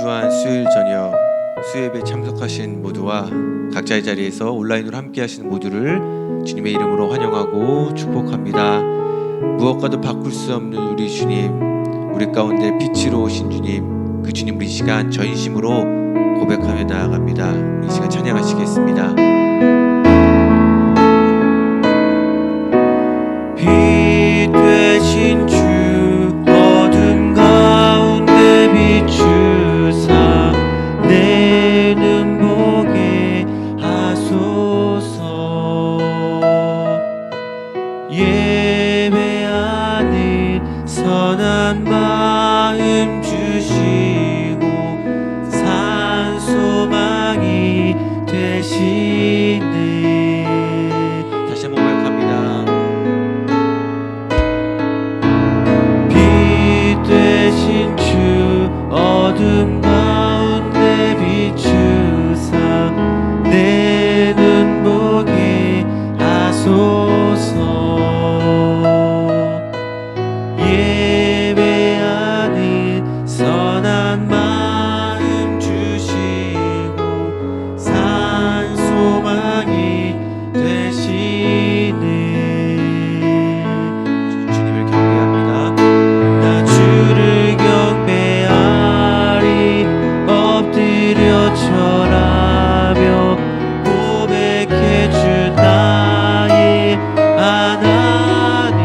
분주한 수요일 저녁 수요예배 참석하신 모두와 각자의 자리에서 온라인으로 함께 하시는 모두를 주님의 이름으로 환영하고 축복합니다. 무엇과도 바꿀 수 없는 우리 주님, 우리 가운데 빛으로 오신 주님, 그 주님 우리 시간 전심으로 고백하며 나아갑니다. 이 시간 찬양하시겠습니다. 빛 되신 주 어둠 가운데 비추사 내 눈 보게 하소서. 예배하는 선한 마음 주시고 산소망이 되시네. 다시 한번 고백합니다. 빛 되신 주 어둠 가운데 비추사 내 눈 보게 하소서. 예배하는 선한 마음 주시고 산소망이 되시네. 주님을 경배합니다. 나 주를 경배하리 엎드려 절하며 고백해 주 나의 하나님.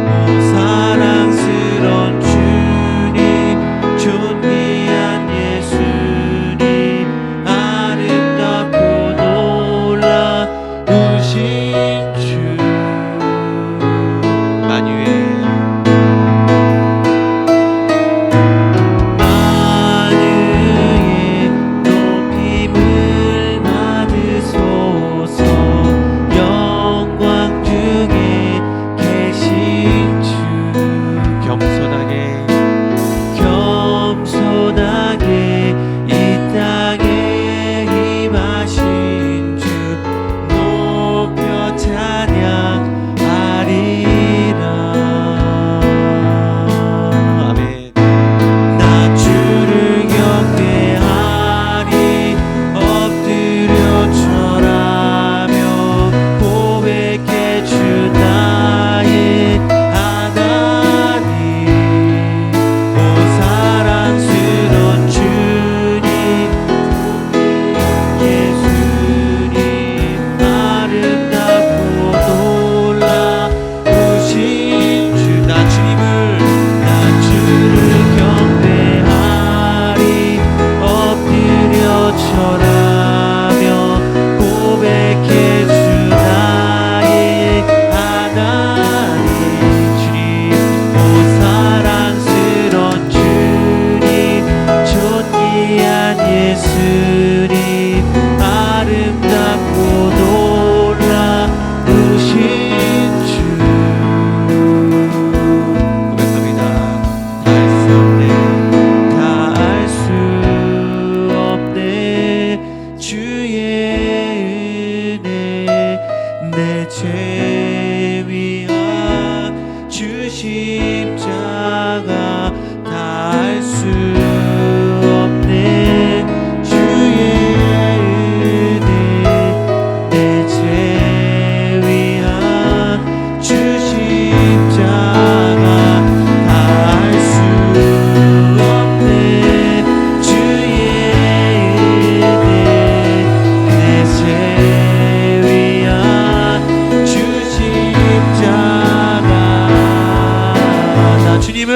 오 사랑스러운 주님, 존귀한 예수님, 아름답고 놀라우신 주 만유의 높임을 받으소서. 영광 중에 계신 주 겸손하게 이 땅에 임하신 주 높여 찬양하리라. 아멘. 나 주를 경배하리 엎드려 절하며 고백해 주 나의 하나님. 오 사랑스러운 주님, 예수님, 아름답고 놀라우신 주. 나 주를 경배하리 엎드려 절하며 고백해 주 나의 하나님. 주님, 오 사랑스러운 주님, 존귀한 예수님, 아름답고 놀라우신 주. 고백합니다. 다 알 수 없네 주의 은혜. 내 죄 위한 주 십자가 다 알 수 없네 주의 은혜. 내 죄 위한 주 십자가 다 알 수 없네 주의 은혜. 내 죄 위한 주 십자가. 나 주님을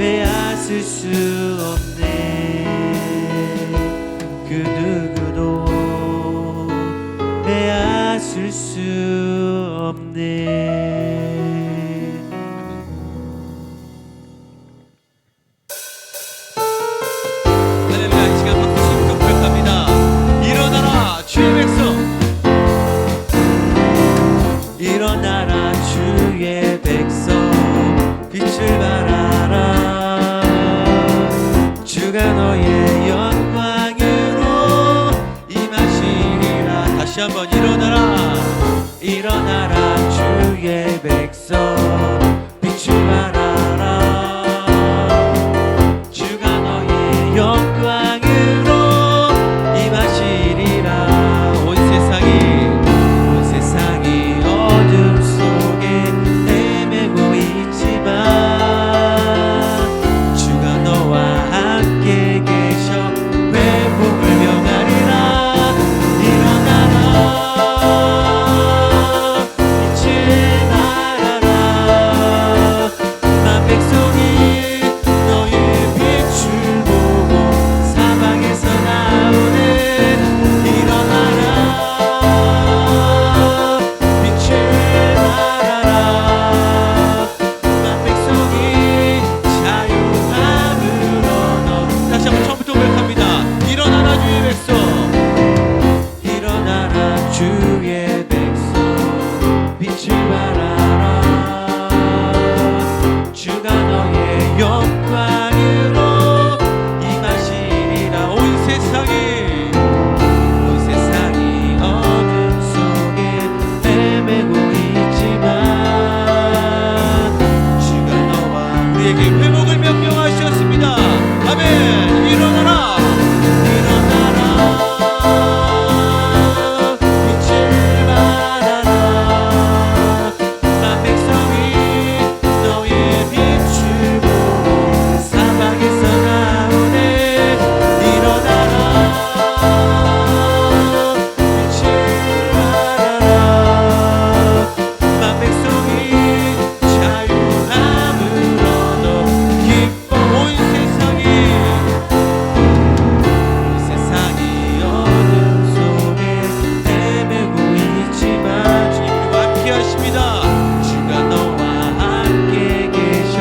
빼앗을 수 없네. 그 누구도 빼앗을 수 없네. 할렐루야. 이 시간 박수님께 고백합니다. 일어나라 주의 백성, 일어나라 주의 백성, 빛을 발하라. 주가 너의 영광으로 임하시리라. 다시 한번 일어나라. 일어나라 주의 백성, 빛을 발하라. 주가 너의 영광으로 임하시리라. 온 세상이 어둠 속에 헤매고 있지만 주가 너와 함께 계셔 회복을 명하리라. 일어나라 빛을 발하라. 만 백성이 너의 빛을 보고 사방에서 나오네. 일어나라 빛을 발하라. 만 백성이 자유함을 얻어. 다시 한번 처음부터 고백합니다. 일어나라 주의 백성, 일어나라 주의 백성, 빛을 발하라. 주가 너의 영광으로 임하시리라. 온 세상이 어둠 속에 헤매고 있지만 주가 너와 우리에게 회복을 명령하셨습니다. 아멘. 일어나라 빛을 발하라. 만 백성이 너의 빛을 보고 사방에서 나오네. 일어나라 빛을 발하라. 만 백성이 자유함을 얻어 기뻐. 온 세상이 어둠 속에 헤매고 있지만 주님과 함께 하십니다. 주가 너와 함께 계셔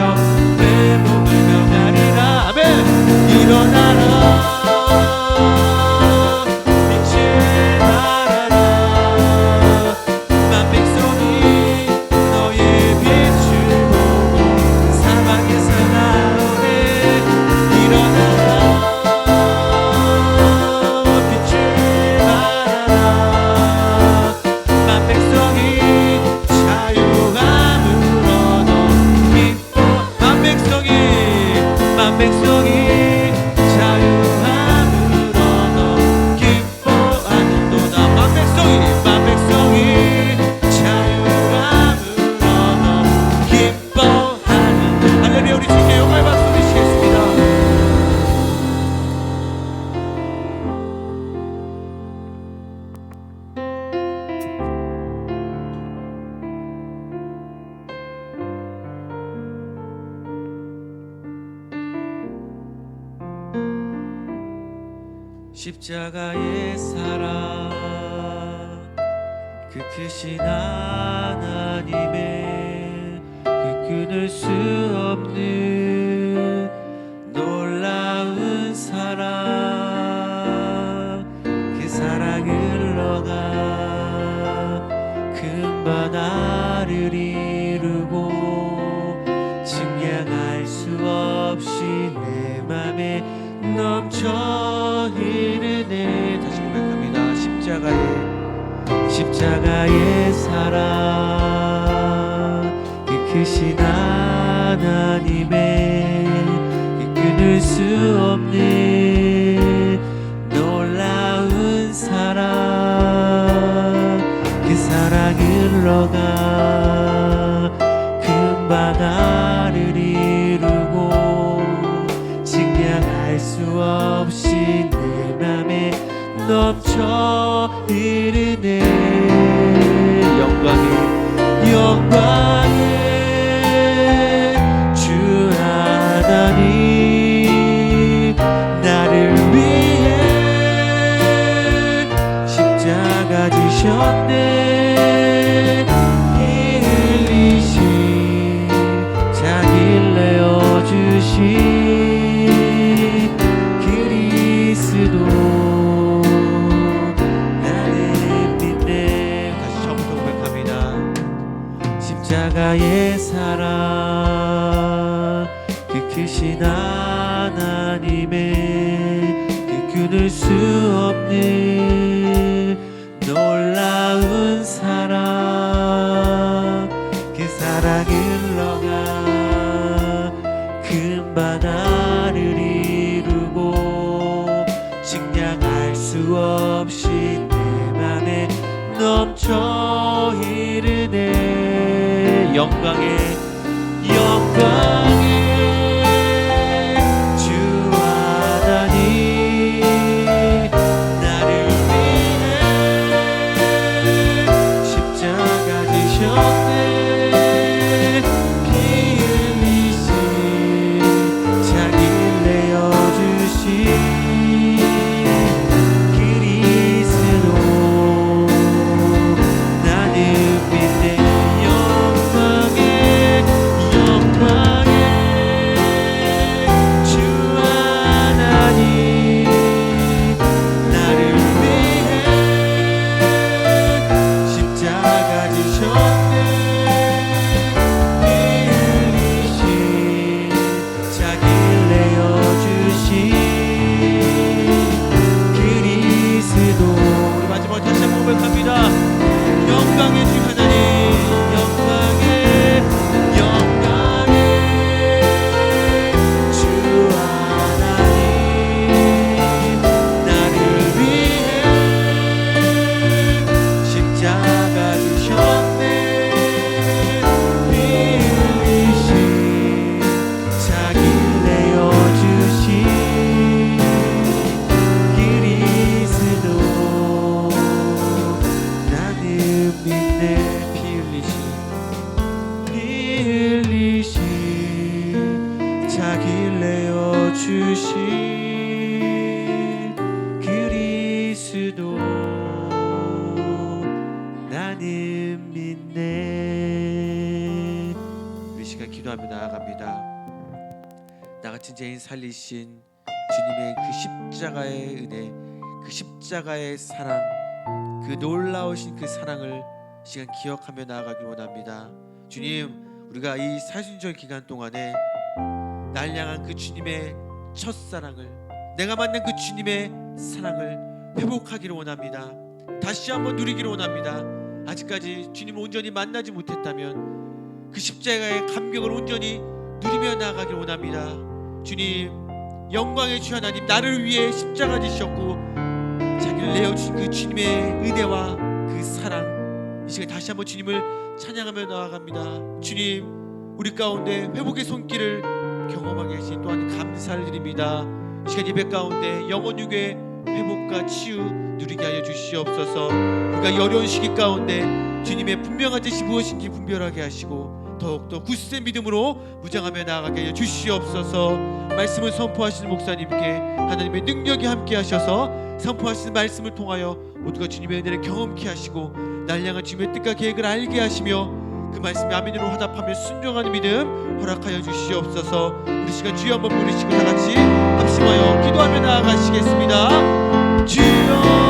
회복을 명하리라. 아멘. 일어나라 빛을 발하라. 만 백성이 너의 빛을 보고 사방에서 나오네. 일어나라 빛을 발하라. 만 백성이 자유함을 얻어 기뻐. 만 백성이 자유함을 얻어 기뻐하는도다. 만 백성이 자유함을 얻어 기뻐하는. 할렐루야. 우리 주께 영광의 박수 드리시겠습니다. 십자가의 사랑, 그 크신 하나님의 그 끊을 수 없는 놀라운 사랑, 그 사랑 흘러가 큰 바다를 이루고 증량할 수 없이 내 맘에 넘쳐 흐르네. 다시 고백합니다. 십자가의 사랑, 그 크신 하나님의 그 끊을 수 없는 놀라운 사랑, 그 사랑 흘러가 큰 바다를 이루고 증량할 수 없이 내 맘에 넘쳐 흐르네. 영광의 주 하나님 하나님의 그 끊을 수 없는 놀라운 사랑, 그 사랑을 너가 큰 바다를 이루고 측량할 수 없이 내 맘에 넘쳐 흐르네. 영광의 주 하나님, 나를 위해 십자가 지셨네. 피 흘리신 자기를 내어주신 그리스도, 나는 믿네. 영광의 주 하나님, 나를 위해 십자가 지셨네. 피 흘리신 자기를 내어주신 그리스도. 우리 마지막 다시 한번 고백합니다. 영광의 주 하나님, 영광의 주 하나님, 나를 위해 십자가 지셨네. 피 흘리신 자기를 내어주신 그리스도, 나는 믿네. 피 흘리신 자기를 내어주신 그리스도, 나는 믿네. 우리 시간 기도하며 나아갑니다. 나같은 죄인 살리신 주님의 그 십자가의 은혜, 그 십자가의 사랑, 그 놀라우신 그 사랑을 이 시간 기억하며 나아가길 원합니다. 주님, 우리가 이 사순절 기간 동안에 날 향한 그 주님의 첫사랑을, 내가 만난 그 주님의 사랑을 회복하기를 원합니다. 다시 한번 누리기를 원합니다. 아직까지 주님을 온전히 만나지 못했다면 그 십자가의 감격을 온전히 누리며 나아가길 원합니다. 주님, 영광의 주 하나님, 나를 위해 십자가 지셨고 자기를 내어주신 그 주님의 은혜와 그 사랑, 이 시간 다시 한번 주님을 찬양하며 나아갑니다. 주님, 우리 가운데 회복의 손길을 경험하게 하신 또한 감사를 드립니다. 이 시간 예배 가운데 영혼 육의 회복과 치유 누리게 하여 주시옵소서. 우리가 이 어려운 시기 가운데 주님의 분명한 뜻이 무엇인지 분별하게 하시고 더욱더 굳센 믿음으로 무장하며 나아가게 하여 주시옵소서. 말씀을 선포하시는 목사님께 하나님의 능력이 함께 하셔서 선포하시는 말씀을 통하여 모두가 주님의 은혜를 경험케 하시고 날 향한 주님의 뜻과 계획을 알게 하시며 그 말씀에 아멘으로 화답하며 순종하는 믿음 허락하여 주시옵소서. 우리 시간 주여 한번 부르시고 다같이 합심하여 기도하며 나아가시겠습니다. 주여,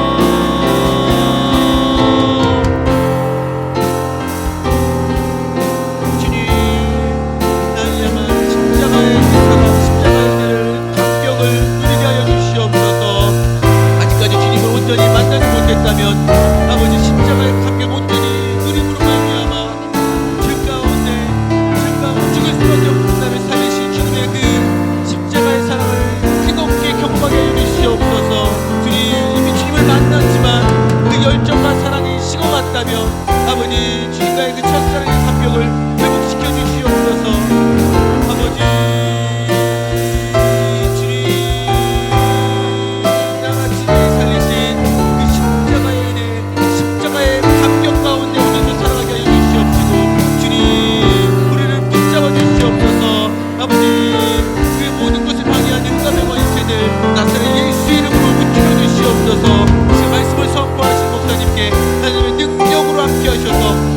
만나지 못했다면 아버지 십자가의 감격 온전히 누림으로 말미암아 주 가운데 죽을 수밖에 없는 나를 살리신 주님의 그 십자가의 사랑을 뜨겁게 경험하게 하여 주시옵소서. 주님, 이미 주님을 만났지만 그 열정과 사랑이 식어갔다면 아버지 주님과의 그 첫사랑의 감격을 회복시켜 주시옵소서. 아버지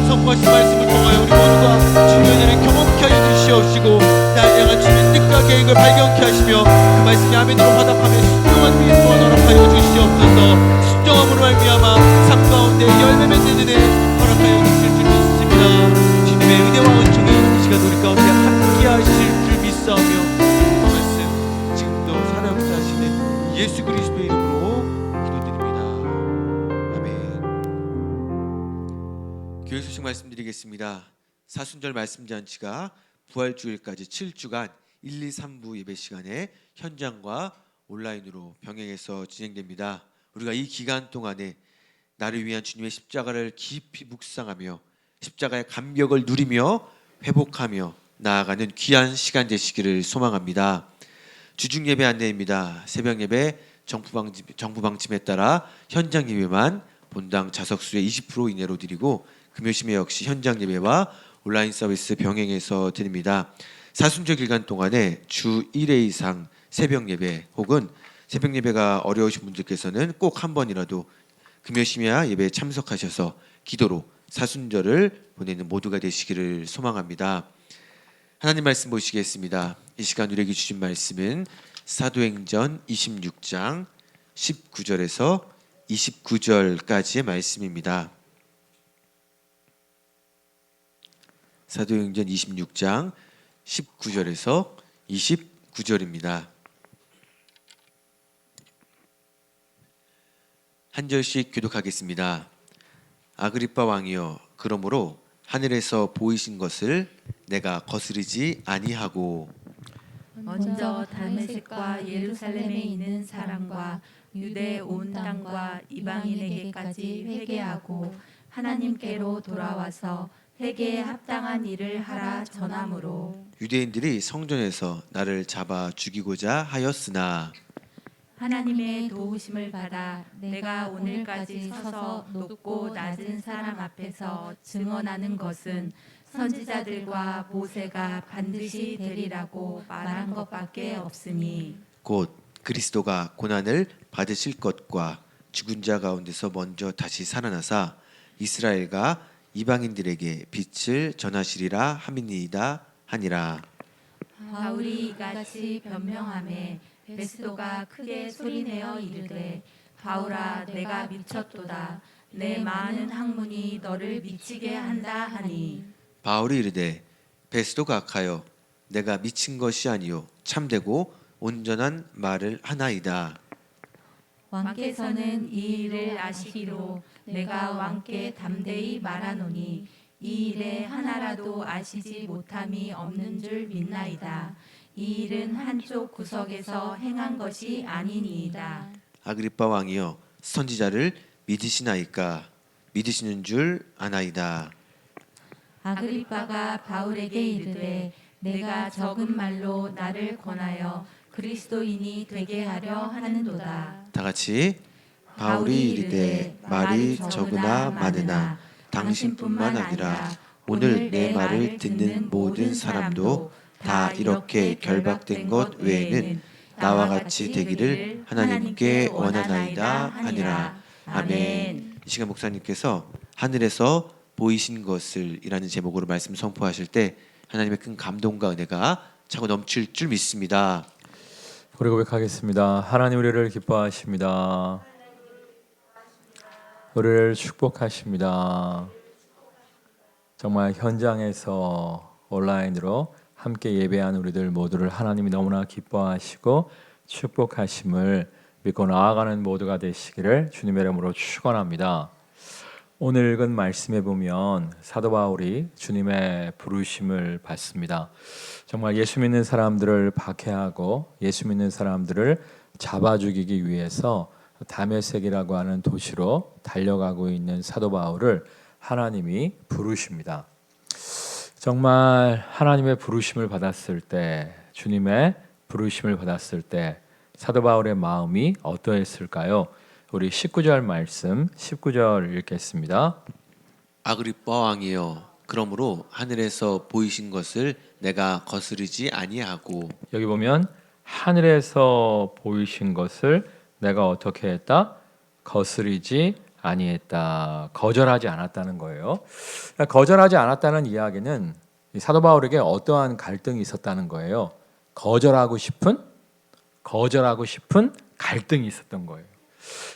선포하신 말씀을 통하여 우리 모두가 주님의 은혜를 경험케 하여 주시옵시고 날 향한 주님의 뜻과 계획을 발견케 하시며 그 말씀이 아멘으로 화답하며 순종한 믿음 또한 허락하여 주시옵소서. 순종함으로 말미암아 삶 가운데 열매 맺는 은혜 허락하여 주실 줄 믿습니다. 주님의 은혜와 은총이 이 시간 우리 가운데 함께 하실 줄 믿사오며 그 말씀 지금 예수 그리스도의 이름으로 기도드립니다. 아멘. 교회 소식 말씀드리겠습니다. 사순절 말씀잔치가 부활주일까지 7주간 1, 2, 3부 예배 시간에 현장과 온라인으로 병행해서 진행됩니다. 우리가 이 기간 동안에 나를 위한 주님의 십자가를 깊이 묵상하며 십자가의 감격을 누리며 회복하며 나아가는 귀한 시간 되시기를 소망합니다. 주중 예배 안내입니다. 새벽 예배 정부 방침에 따라 현장 예배만 본당 좌석수의 20% 이내로 드리고 금요 심야 역시 현장 예배와 온라인 서비스 병행해서 드립니다. 사순절 기간 동안에 주 1회 이상 새벽 예배 혹은 새벽 예배가 어려우신 분들께서는 꼭 한 번이라도 금요 심야 예배에 참석하셔서 기도로 사순절을 보내는 모두가 되시기를 소망합니다. 하나님 말씀 보시겠습니다. 이 시간 우리에게 주신 말씀은 사도행전 26장 19절에서 29절까지의 말씀입니다. 사도행전 26장 19절에서 29절입니다. 한 절씩 교독하겠습니다. 아그리빠 왕이여, 그러므로 하늘에서 보이신 것을 내가 거스르지 아니하고 먼저 다메섹과 예루살렘에 있는 사람과 유대 온 땅과 이방인에게까지 회개하고 하나님께로 돌아와서 회개에 합당한 일을 하라 전함으로 유대인들이 성전에서 나를 잡아 죽이고자 하였으나 하나님의 도우심을 받아 내가 오늘까지 서서 높고 낮은 사람 앞에서 증언하는 것은 선지자들과 모세가 반드시 되리라고 말한 것밖에 없으니 곧 그리스도가 고난을 받으실 것과 죽은 자 가운데서 먼저 다시 살아나사 이스라엘과 이방인들에게 빛을 전하시리라 함이니이다 하니라. 바울이 이같이 변명하매 베스도가 크게 소리내어 이르되 바울아 내가 미쳤도다. 내 많은 학문이 너를 미치게 한다 하니 바울이 이르되 베스도 각하여 내가 미친 것이 아니요 참되고 온전한 말을 하나이다. 왕께서는 이 일을 아시기로 내가 왕께 담대히 말하노니 이 일에 하나라도 아시지 못함이 없는 줄 믿나이다. 이 일은 한쪽 구석에서 행한 것이 아니니이다. 아그리빠 왕이여, 선지자를 믿으시나이까? 믿으시는 줄 아나이다. 아그리빠가 바울에게 이르되 내가 적은 말로 나를 권하여 그리스도인이 되게 하려 하는도다. 다 같이 바울이 이르되 말이 적으나 많으나 당신뿐만 아니라 오늘 내 말을 듣는 모든 사람도 다 이렇게 결박된 것 외에는 나와 같이 되기를 하나님께 원하나이다 하니라. 아멘. 이 시간 목사님께서 하늘에서 보이신 것을 이라는 제목으로 말씀 선포하실 때 하나님의 큰 감동과 은혜가 차고 넘칠 줄 믿습니다. 우리 고백하겠습니다. 하나님 우리를 기뻐하십니다. 우리를 축복하십니다. 정말 현장에서 온라인으로 함께 예배한 우리들 모두를 하나님이 너무나 기뻐하시고 축복하심을 믿고 나아가는 모두가 되시기를 주님의 이름으로 축원합니다. 오늘 읽은 말씀에 보면 사도 바울이 주님의 부르심을 받습니다. 정말 예수 믿는 사람들을 박해하고 예수 믿는 사람들을 잡아 죽이기 위해서 다메섹이라고 하는 도시로 달려가고 있는 사도 바울을 하나님이 부르십니다. 정말 하나님의 부르심을 받았을 때, 주님의 부르심을 받았을 때 사도 바울의 마음이 어떠했을까요? 우리 19절 말씀 19절 읽겠습니다. 아그리빠 왕이여, 그러므로 하늘에서 보이신 것을 내가 거스르지 아니하고. 여기 보면 하늘에서 보이신 것을 내가 어떻게 했다? 거스르지 아니했다. 거절하지 않았다는 거예요. 거절하지 않았다는 이야기는 사도 바울에게 어떠한 갈등이 있었다는 거예요. 거절하고 싶은 갈등이 있었던 거예요.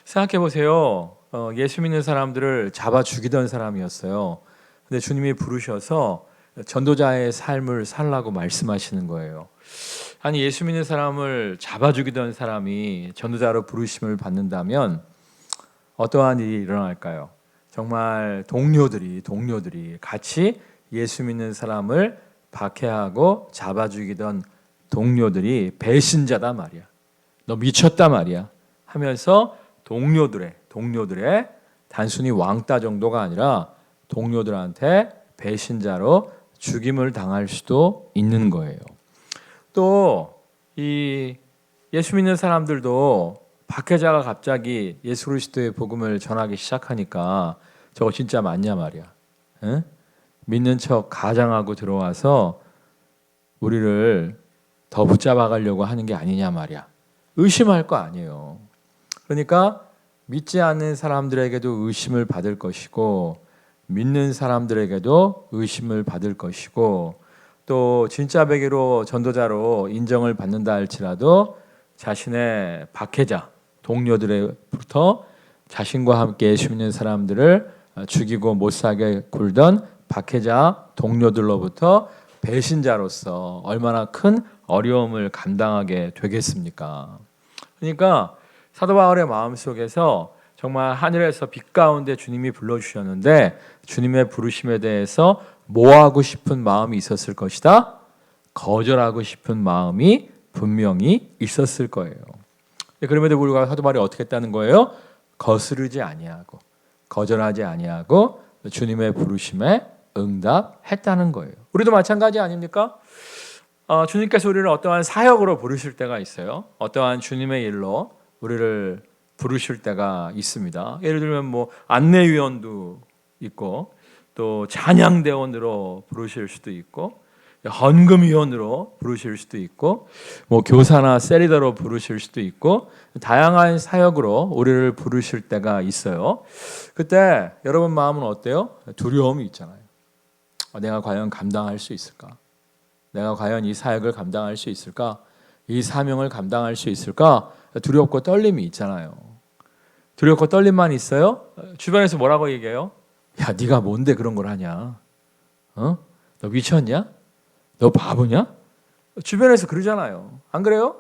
생각해 보세요. 예수 믿는 사람들을 잡아 죽이던 사람이었어요. 근데 주님이 부르셔서 전도자의 삶을 살라고 말씀하시는 거예요. 아니 예수 믿는 사람을 잡아 죽이던 사람이 전도자로 부르심을 받는다면 어떠한 일이 일어날까요? 정말 동료들이 같이 예수 믿는 사람을 박해하고 잡아 죽이던 동료들이 배신자다 말이야. 너 미쳤다 말이야. 하면서 동료들의 단순히 왕따 정도가 아니라 동료들한테 배신자로 죽임을 당할 수도 있는 거예요. 또 이 예수 믿는 사람들도 박해자가 갑자기 예수 그리스도의 복음을 전하기 시작하니까 저거 진짜 맞냐 말이야. 응? 믿는 척 가장하고 들어와서 우리를 더 붙잡아 가려고 하는 게 아니냐 말이야. 의심할 거 아니에요. 그러니까 믿지 않는 사람들에게도 의심을 받을 것이고 믿는 사람들에게도 의심을 받을 것이고 또 진짜 베개로 전도자로 인정을 받는다 할지라도 자신의 박해자 동료들로부터 자신과 함께 예수 믿는 사람들을 죽이고 못 살게 굴던 박해자 동료들로부터 배신자로서 얼마나 큰 어려움을 감당하게 되겠습니까? 그러니까 사도 바울의 마음속에서 정말 하늘에서 빛 가운데 주님이 불러주셨는데 주님의 부르심에 대해서 뭐 하고 싶은 마음이 있었을 것이다? 거절하고 싶은 마음이 분명히 있었을 거예요. 그럼에도 불구하고 사도 바울이 어떻게 했다는 거예요? 거스르지 아니하고 거절하지 아니하고 주님의 부르심에 응답했다는 거예요. 우리도 마찬가지 아닙니까? 주님께서 우리를 어떠한 사역으로 부르실 때가 있어요. 어떠한 주님의 일로 우리를 부르실 때가 있습니다. 예를 들면 뭐 안내위원도 있고 또 찬양대원으로 부르실 수도 있고 헌금위원으로 부르실 수도 있고 뭐 교사나 세리더로 부르실 수도 있고 다양한 사역으로 우리를 부르실 때가 있어요. 그때 여러분 마음은 어때요? 두려움이 있잖아요. 내가 과연 감당할 수 있을까? 내가 과연 이 사역을 감당할 수 있을까? 이 사명을 감당할 수 있을까? 두렵고 떨림이 있잖아요. 두렵고 떨림만 있어요? 주변에서 뭐라고 얘기해요? 야, 네가 뭔데 그런 걸 하냐? 너 미쳤냐? 너 바보냐? 주변에서 그러잖아요. 안 그래요?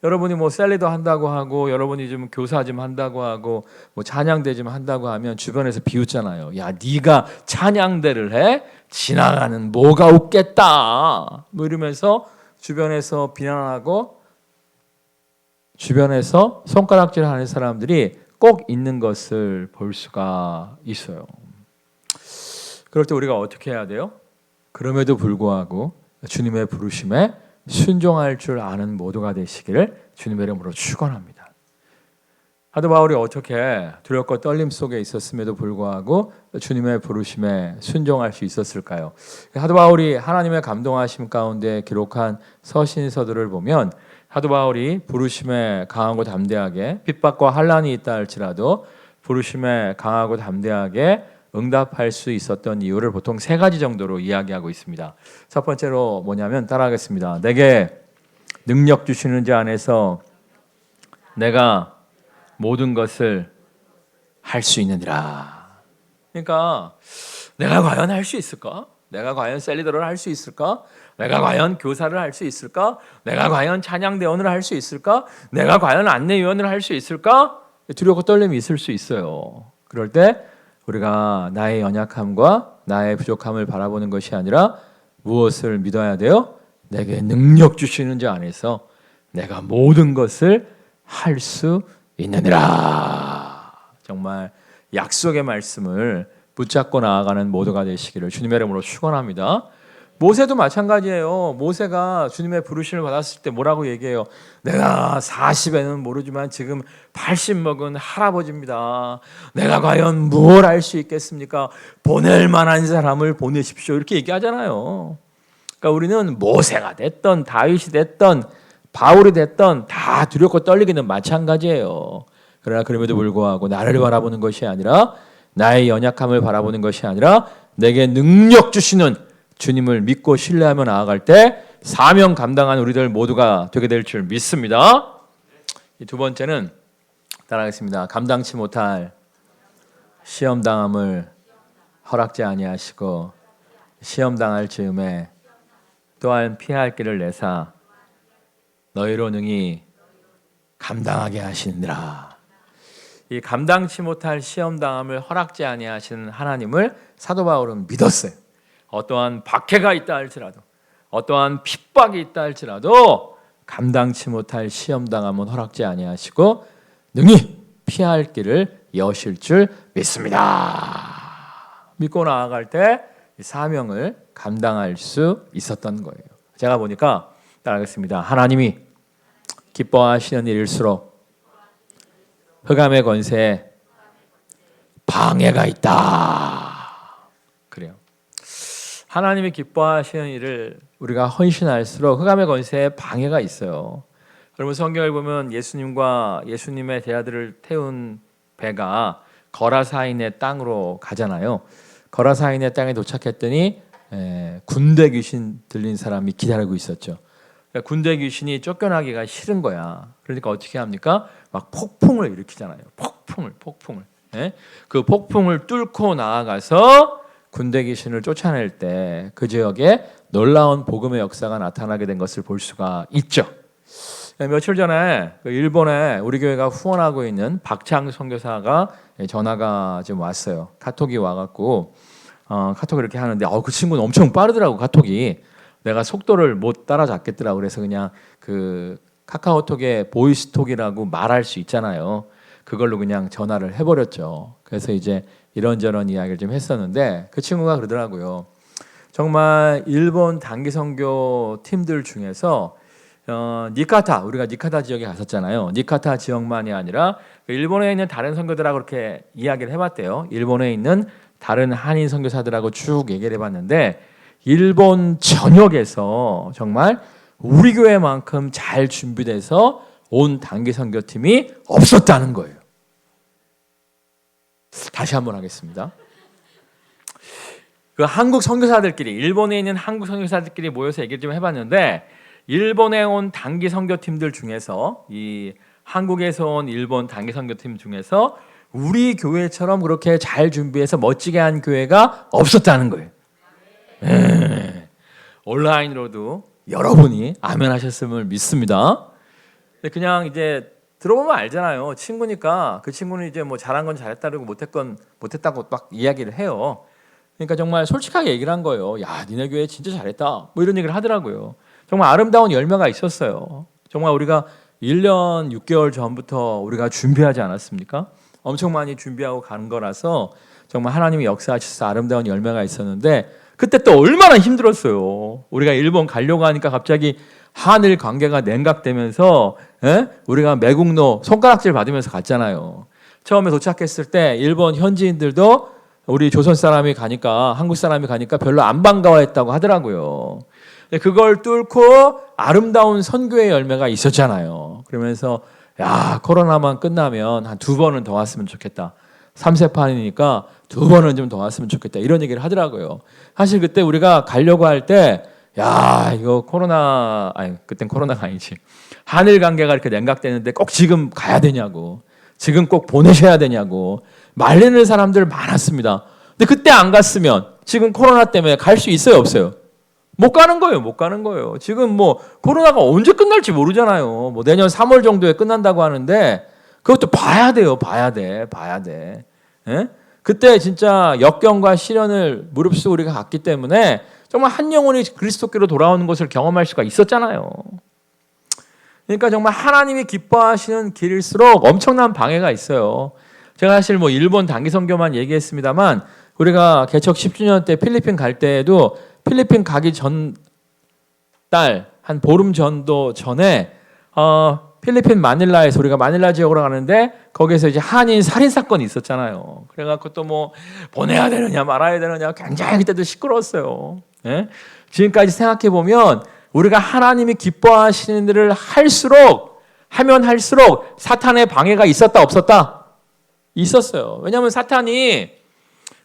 여러분이 뭐 셀리더 한다고 하고 여러분이 좀 교사 좀 한다고 하고 뭐 찬양대 좀 한다고 하면 주변에서 비웃잖아요. 야, 네가 찬양대를 해? 지나가는 뭐가 웃겠다. 뭐 이러면서 주변에서 비난하고 주변에서 손가락질하는 사람들이 꼭 있는 것을 볼 수가 있어요. 그럴 때 우리가 어떻게 해야 돼요? 그럼에도 불구하고 주님의 부르심에 순종할 줄 아는 모두가 되시기를 주님의 이름으로 축원합니다. 사도 바울이 어떻게 두렵고 떨림 속에 있었음에도 불구하고 주님의 부르심에 순종할 수 있었을까요? 사도 바울이 하나님의 감동하심 가운데 기록한 서신서들을 보면 사도 바울이 부르심에 강하고 담대하게 핍박과 환난이 있다 할지라도 부르심에 강하고 담대하게 응답할 수 있었던 이유를 보통 세 가지 정도로 이야기하고 있습니다. 첫 번째로 뭐냐면 따라하겠습니다. 내게 능력 주시는 자 안에서 내가 모든 것을 할 수 있느니라. 그러니까 내가 과연 할 수 있을까? 내가 과연 셀리더를 할 수 있을까? 내가 과연 교사를 할 수 있을까? 내가 과연 찬양대원을 할 수 있을까? 내가 과연 안내위원을 할 수 있을까? 두렵고 떨림이 있을 수 있어요. 그럴 때 우리가 나의 연약함과 나의 부족함을 바라보는 것이 아니라 무엇을 믿어야 돼요? 내게 능력 주시는 자 안에서 내가 모든 것을 할 수 있느니라. 정말 약속의 말씀을 붙잡고 나아가는 모두가 되시기를 주님의 이름으로 축원합니다. 모세도 마찬가지예요. 모세가 주님의 부르심을 받았을 때 뭐라고 얘기해요? 내가 40에는 모르지만 지금 80 먹은 할아버지입니다. 내가 과연 무엇을 할 수 있겠습니까? 보낼 만한 사람을 보내십시오. 이렇게 얘기하잖아요. 그러니까 우리는 모세가 됐던 다윗이 됐던 바울이 됐던 다 두렵고 떨리기는 마찬가지예요. 그러나 그럼에도 불구하고 나를 바라보는 것이 아니라 나의 연약함을 바라보는 것이 아니라 내게 능력 주시는 주님을 믿고 신뢰하며 나아갈 때 사명 감당한 우리들 모두가 되게 될 줄 믿습니다. 두 번째는 따라하겠습니다. 감당치 못할 시험 당함을 허락지 아니하시고 시험 당할 즈음에 또한 피할 길을 내사 너희로 능히 감당하게 하시느니라. 이 감당치 못할 시험 당함을 허락지 아니하시는 하나님을 사도 바울은 믿었어요. 어떠한 박해가 있다 할지라도, 어떠한 핍박이 있다 할지라도 감당치 못할 시험 당함은 허락지 아니하시고 능히 피할 길을 여실 줄 믿습니다. 믿고 나아갈 때 사명을 감당할 수 있었던 거예요. 제가 보니까 따라하겠습니다. 하나님이 기뻐하시는 일일수록 흑암의 권세에 방해가 있다. 그래요. 하나님이 기뻐하시는 일을 우리가 헌신할수록 흑암의 권세에 방해가 있어요. 여러분 성경을 보면 예수님과 예수님의 제자들을 태운 배가 거라사인의 땅으로 가잖아요. 거라사인의 땅에 도착했더니 군대 귀신 들린 사람이 기다리고 있었죠. 그러니까 군대 귀신이 쫓겨나기가 싫은 거야. 그러니까 어떻게 합니까? 막 폭풍을 일으키잖아요. 폭풍을. 그 폭풍을 뚫고 나아가서 군대 귀신을 쫓아낼 때 그 지역에 놀라운 복음의 역사가 나타나게 된 것을 볼 수가 있죠. 며칠 전에 일본에 우리 교회가 후원하고 있는 박창 선교사가 전화가 좀 왔어요. 카톡이 와갖고 카톡을 이렇게 하는데 그 친구는 엄청 빠르더라고. 카톡이 내가 속도를 못 따라잡겠더라고. 그래서 그냥 그 카카오톡에 보이스톡이라고 말할 수 있잖아요. 그걸로 그냥 전화를 해버렸죠. 그래서 이제 이런저런 이야기를 좀 했었는데 그 친구가 그러더라고요. 정말 일본 단기 선교 팀들 중에서 니카타, 우리가 니카타 지역에 갔었잖아요. 니카타 지역만이 아니라 일본에 있는 다른 선교들하고 그렇게 이야기를 해봤대요. 일본에 있는 다른 한인 선교사들하고 쭉 얘기를 해봤는데 일본 전역에서 정말 우리 교회만큼 잘 준비돼서 온 단기 선교팀이 없었다는 거예요. 다시 한번 하겠습니다. 그 한국 선교사들끼리, 일본에 있는 한국 선교사들끼리 모여서 얘기를 좀 해봤는데 일본에 온 단기 선교팀들 중에서 이 한국에서 온 일본 단기 선교팀 중에서 우리 교회처럼 그렇게 잘 준비해서 멋지게 한 교회가 없었다는 거예요. 온라인으로도 여러분이 아멘 하셨음을 믿습니다. 그냥 이제 들어보면 알잖아요. 친구니까 그 친구는 이제 뭐 잘한 건 잘했다고 못했다고 막 이야기를 해요. 그러니까 정말 솔직하게 얘기를 한 거예요. 야, 니네 교회 진짜 잘했다. 뭐 이런 얘기를 하더라고요. 정말 아름다운 열매가 있었어요. 정말 우리가 1년 6개월 전부터 우리가 준비하지 않았습니까? 엄청 많이 준비하고 간 거라서 정말 하나님이 역사하셔서 아름다운 열매가 있었는데 그때 또 얼마나 힘들었어요. 우리가 일본 가려고 하니까 갑자기 한일 관계가 냉각되면서 우리가 매국노 손가락질 받으면서 갔잖아요. 처음에 도착했을 때 일본 현지인들도 우리 조선 사람이 가니까 한국 사람이 가니까 별로 안 반가워했다고 하더라고요. 그걸 뚫고 아름다운 선교의 열매가 있었잖아요. 그러면서 야, 코로나만 끝나면 한 2번은 더 왔으면 좋겠다. 3세판이니까 2번은 좀 더 왔으면 좋겠다. 이런 얘기를 하더라고요. 사실 그때 우리가 가려고 할 때 야, 이거 그땐 코로나가 아니지. 한일 관계가 이렇게 냉각되는데 꼭 지금 가야 되냐고. 지금 꼭 보내셔야 되냐고. 말리는 사람들 많았습니다. 근데 그때 안 갔으면 지금 코로나 때문에 갈 수 있어요, 없어요? 못 가는 거예요. 지금 뭐 코로나가 언제 끝날지 모르잖아요. 뭐 내년 3월 정도에 끝난다고 하는데 그것도 봐야 돼요. 봐야 돼. 예? 그때 진짜 역경과 시련을 무릅쓰고 우리가 갔기 때문에 정말 한 영혼이 그리스도께로 돌아오는 것을 경험할 수가 있었잖아요. 그러니까 정말 하나님이 기뻐하시는 길일수록 엄청난 방해가 있어요. 제가 사실 뭐 일본 단기 선교만 얘기했습니다만 우리가 개척 10주년 때 필리핀 갈 때에도 필리핀 가기 전 달 한 보름 전도 전에 필리핀 마닐라에서 우리가 마닐라 지역으로 가는데 거기에서 이제 한인 살인 사건이 있었잖아요. 그래갖고 또 뭐 보내야 되느냐 말아야 되느냐 굉장히 그때도 시끄러웠어요. 예? 지금까지 생각해 보면 우리가 하나님이 기뻐하시는 일을 하면 할수록 사탄의 방해가 있었다 없었다? 있었어요. 왜냐하면 사탄이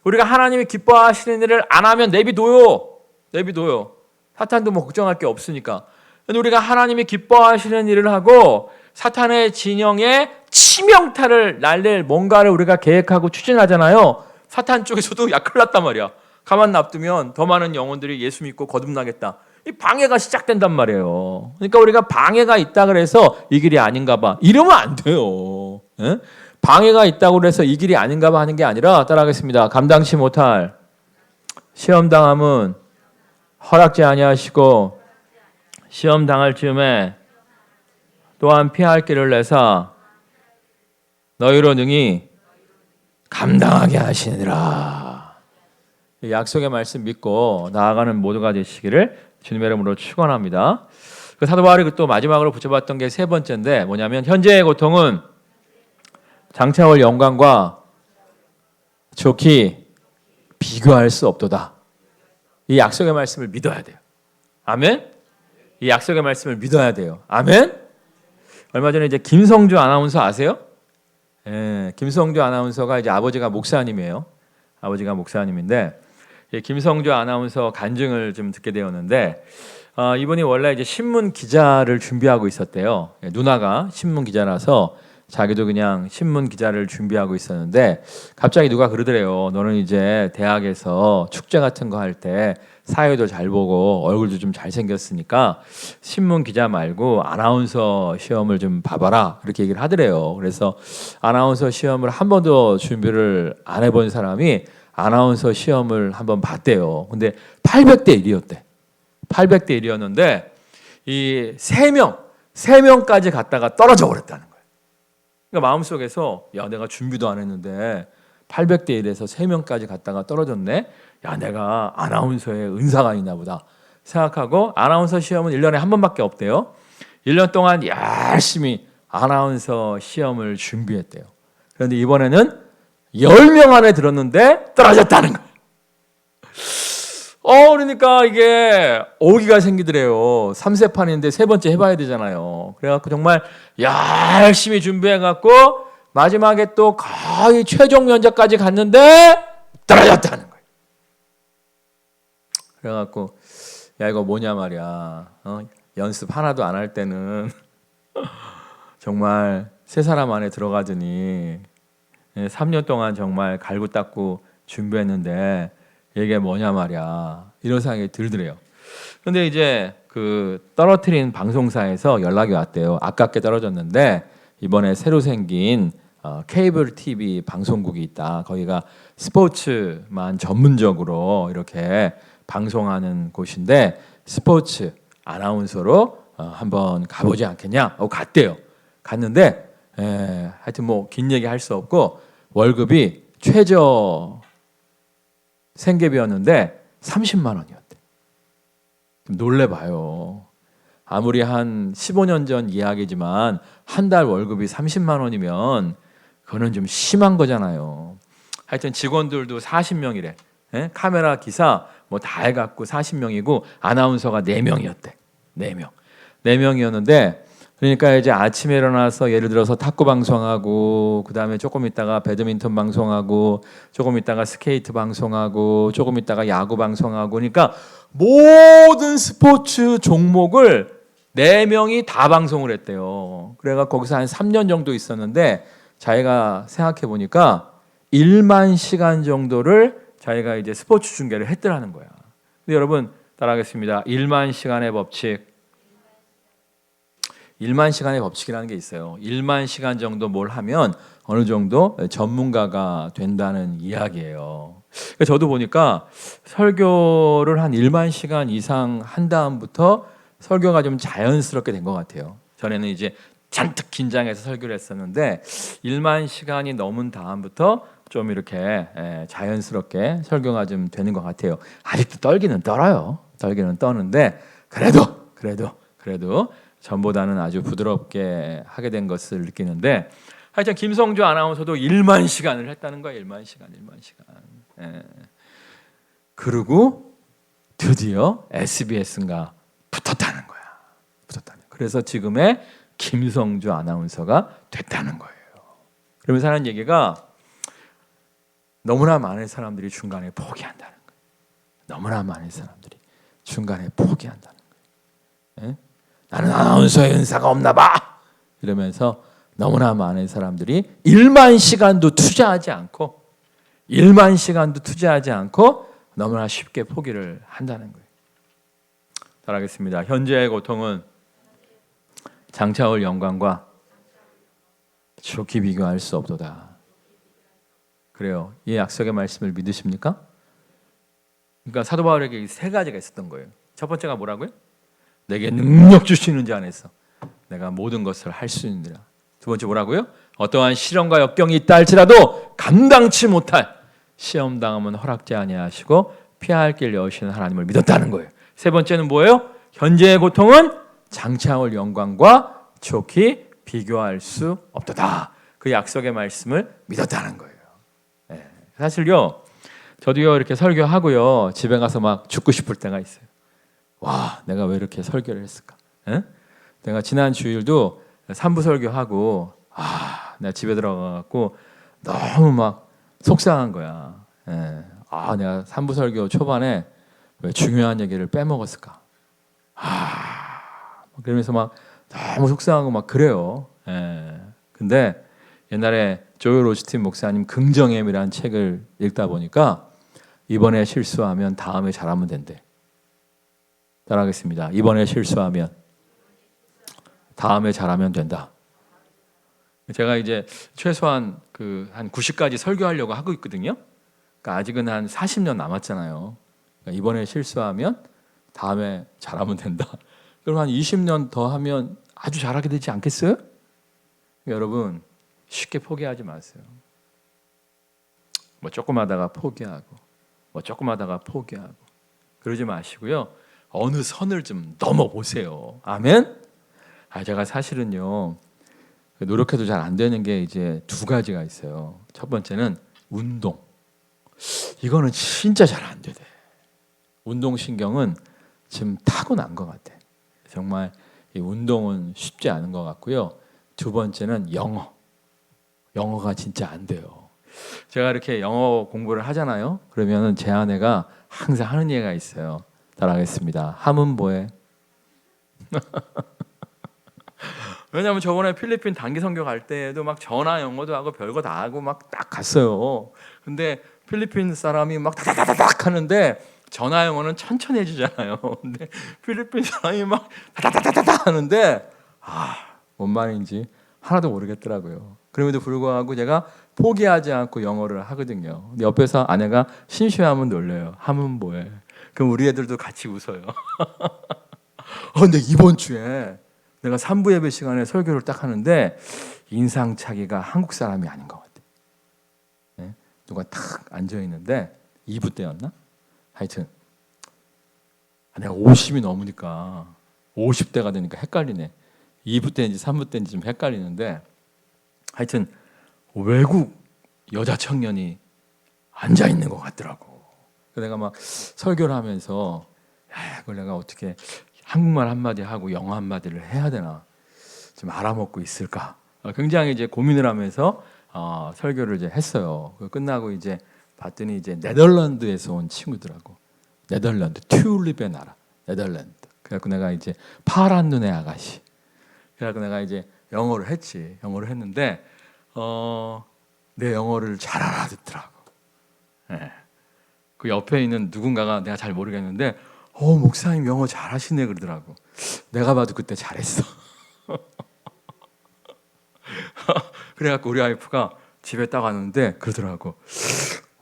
우리가 하나님이 기뻐하시는 일을 안 하면 내비둬요. 사탄도 뭐 걱정할 게 없으니까. 근데 우리가 하나님이 기뻐하시는 일을 하고 사탄의 진영에 치명타를 날릴 뭔가를 우리가 계획하고 추진하잖아요. 사탄 쪽에서도 야 큰일 났단 말이야. 가만 놔두면 더 많은 영혼들이 예수 믿고 거듭나겠다. 이 방해가 시작된단 말이에요. 그러니까 우리가 방해가 있다 그래서 이 길이 아닌가 봐 이러면 안 돼요. 예? 방해가 있다고 그래서 이 길이 아닌가 봐 하는 게 아니라 따라하겠습니다. 감당치 못할 시험 당함은 허락지 아니하시고 시험 당할 즈음에 또한 피할 길을 내사 너희로 능히 감당하게 하시느니라. 약속의 말씀 믿고 나아가는 모두가 되시기를 주님의 이름으로 축원합니다. 그 사도 바울이 또 마지막으로 붙여봤던 게 세 번째인데 뭐냐면 현재의 고통은 장차올 영광과 좋게 비교할 수 없도다. 이 약속의 말씀을 믿어야 돼요. 아멘. 이 약속의 말씀을 믿어야 돼요. 아멘. 얼마 전에 이제 김성주 아나운서 아세요? 예, 김성주 아나운서가 이제 아버지가 목사님이에요. 아버지가 목사님인데 김성주 아나운서 간증을 좀 듣게 되었는데 이분이 원래 이제 신문 기자를 준비하고 있었대요. 누나가 신문 기자라서 자기도 그냥 신문 기자를 준비하고 있었는데 갑자기 누가 그러더래요. 너는 이제 대학에서 축제 같은 거 할 때 사회도 잘 보고 얼굴도 좀 잘생겼으니까 신문 기자 말고 아나운서 시험을 좀 봐봐라 그렇게 얘기를 하더래요. 그래서 아나운서 시험을 한 번도 준비를 안 해본 사람이 아나운서 시험을 한번 봤대요. 근데 800대 1이었대. 800대 1이었는데 이 3명까지 갔다가 떨어져 버렸다는 거예요. 그러니까 마음속에서 야 내가 준비도 안 했는데 800대 1에서 3명까지 갔다가 떨어졌네. 야 내가 아나운서에 은사가 있나 보다 생각하고 아나운서 시험은 1년에 한 번밖에 없대요. 1년 동안 열심히 아나운서 시험을 준비했대요. 그런데 이번에는 10명 안에 들었는데 떨어졌다는 거예요. 그러니까 이게 오기가 생기더래요. 3세판인데 세 번째 해봐야 되잖아요. 그래갖고 정말 열심히 준비해갖고 마지막에 또 거의 최종 면접까지 갔는데 떨어졌다는 거예요. 그래갖고 야 이거 뭐냐 말이야. 연습 하나도 안 할 때는 정말 세 사람 안에 들어가더니 3년 동안 정말 갈고 닦고 준비했는데 이게 뭐냐 말이야. 이런 생각이 들더래요. 그런데 이제 그 떨어뜨린 방송사에서 연락이 왔대요. 아깝게 떨어졌는데 이번에 새로 생긴 케이블 TV 방송국이 있다. 거기가 스포츠만 전문적으로 이렇게 방송하는 곳인데 스포츠 아나운서로 한번 가보지 않겠냐 하고 갔대요. 갔는데 하여튼 뭐 긴 얘기 할 수 없고 월급이 최저 생계비였는데 30만 원이었대. 좀 놀래봐요. 아무리 한 15년 전 이야기지만 한 달 월급이 30만 원이면 그거는 좀 심한 거잖아요. 하여튼 직원들도 40명이래. 카메라 기사 뭐 다 해갖고 40명이고 아나운서가 4명이었대. 4명. 4명이었는데 그러니까 이제 아침에 일어나서 예를 들어서 탁구 방송하고 그다음에 조금 있다가 배드민턴 방송하고 조금 있다가 스케이트 방송하고 조금 있다가 야구 방송하고 그러니까 모든 스포츠 종목을 4명이 다 방송을 했대요. 그래가 거기서 한 3년 정도 있었는데 자기가 생각해 보니까 1만 시간 정도를 자기가 이제 스포츠 중계를 했더라는 거야. 근데 여러분 따라하겠습니다. 1만 시간의 법칙. 1만 시간의 법칙이라는 게 있어요. 1만 시간 정도 뭘 하면 어느 정도 전문가가 된다는 이야기예요. 그러니까 저도 보니까 설교를 한 1만 시간 이상 한 다음부터 설교가 좀 자연스럽게 된 것 같아요. 전에는 이제 잔뜩 긴장해서 설교를 했었는데 1만 시간이 넘은 다음부터 좀 이렇게 자연스럽게 설교가 좀 되는 것 같아요. 아직도 떨기는 떨어요. 떨기는 떠는데 그래도 전보다는 아주 부드럽게 하게 된 것을 느끼는데 하여튼 김성주 아나운서도 1만 시간을 했다는 거야. 1만 시간. 그리고 드디어 SBS인가 붙었다는 거야. 그래서 지금의 김성주 아나운서가 됐다는 거예요. 그러면서 하는 얘기가 너무나 많은 사람들이 중간에 포기한다는 거예요. 너무나 많은 사람들이 중간에 포기한다는 거예요. 나는 아나운서의 은사가 없나 봐. 이러면서 너무나 많은 사람들이 1만 시간도 투자하지 않고 너무나 쉽게 포기를 한다는 거예요. 따라하겠습니다. 현재의 고통은 장차올 영광과 좋게 비교할 수 없도다. 그래요. 이 약속의 말씀을 믿으십니까? 그러니까 사도 바울에게 세 가지가 있었던 거예요. 첫 번째가 뭐라고요? 내게 능력 주시는 자 안에서 내가 모든 것을 할 수 있느니라. 두 번째 뭐라고요? 어떠한 시련과 역경이 있다 할지라도 감당치 못할 시험 당함은 허락지 아니하시고 피할 길 여시는 하나님을 믿었다는 거예요. 세 번째는 뭐예요? 현재의 고통은 장차올 영광과 좋게 비교할 수 없도다. 그 약속의 말씀을 믿었다는 거예요. 네. 사실요, 저도요 이렇게 설교하고요 집에 가서 막 죽고 싶을 때가 있어요. 와, 내가 왜 이렇게 설교를 했을까? 에? 내가 지난 주일도 3부 설교하고 내가 집에 들어가갖고 너무 막 속상한 거야. 예. 내가 3부 설교 초반에 왜 중요한 얘기를 빼먹었을까? 그러면서 막 너무 속상하고 막 그래요. 예. 근데 옛날에 조엘 오스틴 목사님 긍정의 힘이라는 책을 읽다 보니까 이번에 실수하면 다음에 잘하면 된대. 따라하겠습니다. 이번에 실수하면 다음에 잘하면 된다. 제가 이제 최소한 한 90까지 설교하려고 하고 있거든요. 그러니까 아직은 한 40년 남았잖아요. 그러니까 이번에 실수하면 다음에 잘하면 된다. 그럼 한 20년 더 하면 아주 잘하게 되지 않겠어요? 여러분 쉽게 포기하지 마세요. 뭐 조금 하다가 포기하고 뭐 조금 하다가 포기하고 그러지 마시고요. 어느 선을 좀 넘어보세요. 아멘? 제가 사실은요 노력해도 잘 안 되는 게 이제 두 가지가 있어요. 첫 번째는 운동. 이거는 진짜 잘 안 돼. 운동 신경은 지금 타고난 것 같아. 정말 이 운동은 쉽지 않은 것 같고요. 두 번째는 영어. 영어가 진짜 안 돼요. 제가 이렇게 영어 공부를 하잖아요. 그러면은 제 아내가 항상 하는 얘기가 있어요. 따라하겠습니다. 함은 뭐해? 왜냐하면 저번에 필리핀 단기 선교 갈 때에도 막 전화 영어도 하고 별거 다 하고 막 딱 갔어요. 근데 필리핀 사람이 막 다다다닥 하는데 전화 영어는 천천히 해주잖아요. 근데 필리핀 사람이 막 다다다다닥 하는데 뭔 말인지 하나도 모르겠더라고요. 그럼에도 불구하고 제가 포기하지 않고 영어를 하거든요. 근데 옆에서 아내가 심심하면 놀려요. 하면 뭐해? 그럼 우리 애들도 같이 웃어요. 근데 이번 주에 내가 3부 예배 시간에 설교를 딱 하는데 인상착의가 한국 사람이 아닌 것 같아. 네? 누가 탁 앉아 있는데 2부 때였나? 하여튼 내가 50이 넘으니까 50대가 되니까 헷갈리네. 2부 때인지 3부 때인지 좀 헷갈리는데 하여튼 외국 여자 청년이 앉아 있는 것 같더라고. 내가 막 설교를 하면서 그걸 내가 어떻게 한국말 한마디 하고 영어 한마디를 해야 되나 좀 알아먹고 있을까 굉장히 이제 고민을 하면서 설교를 이제 했어요. 끝나고 이제 봤더니 이제 네덜란드에서 온 친구더라고. 네덜란드 튤립의 나라 네덜란드. 그래갖고 내가 이제 파란 눈의 아가씨. 그래갖고 내가 이제 영어를 했지. 영어를 했는데 내 영어를 잘 알아듣더라고. 네. 그 옆에 있는 누군가가 내가 잘 모르겠는데 목사님 영어 잘하시네 그러더라고. 내가 봐도 그때 잘했어. 그래갖고 우리 와이프가 집에 딱 왔는데 그러더라고.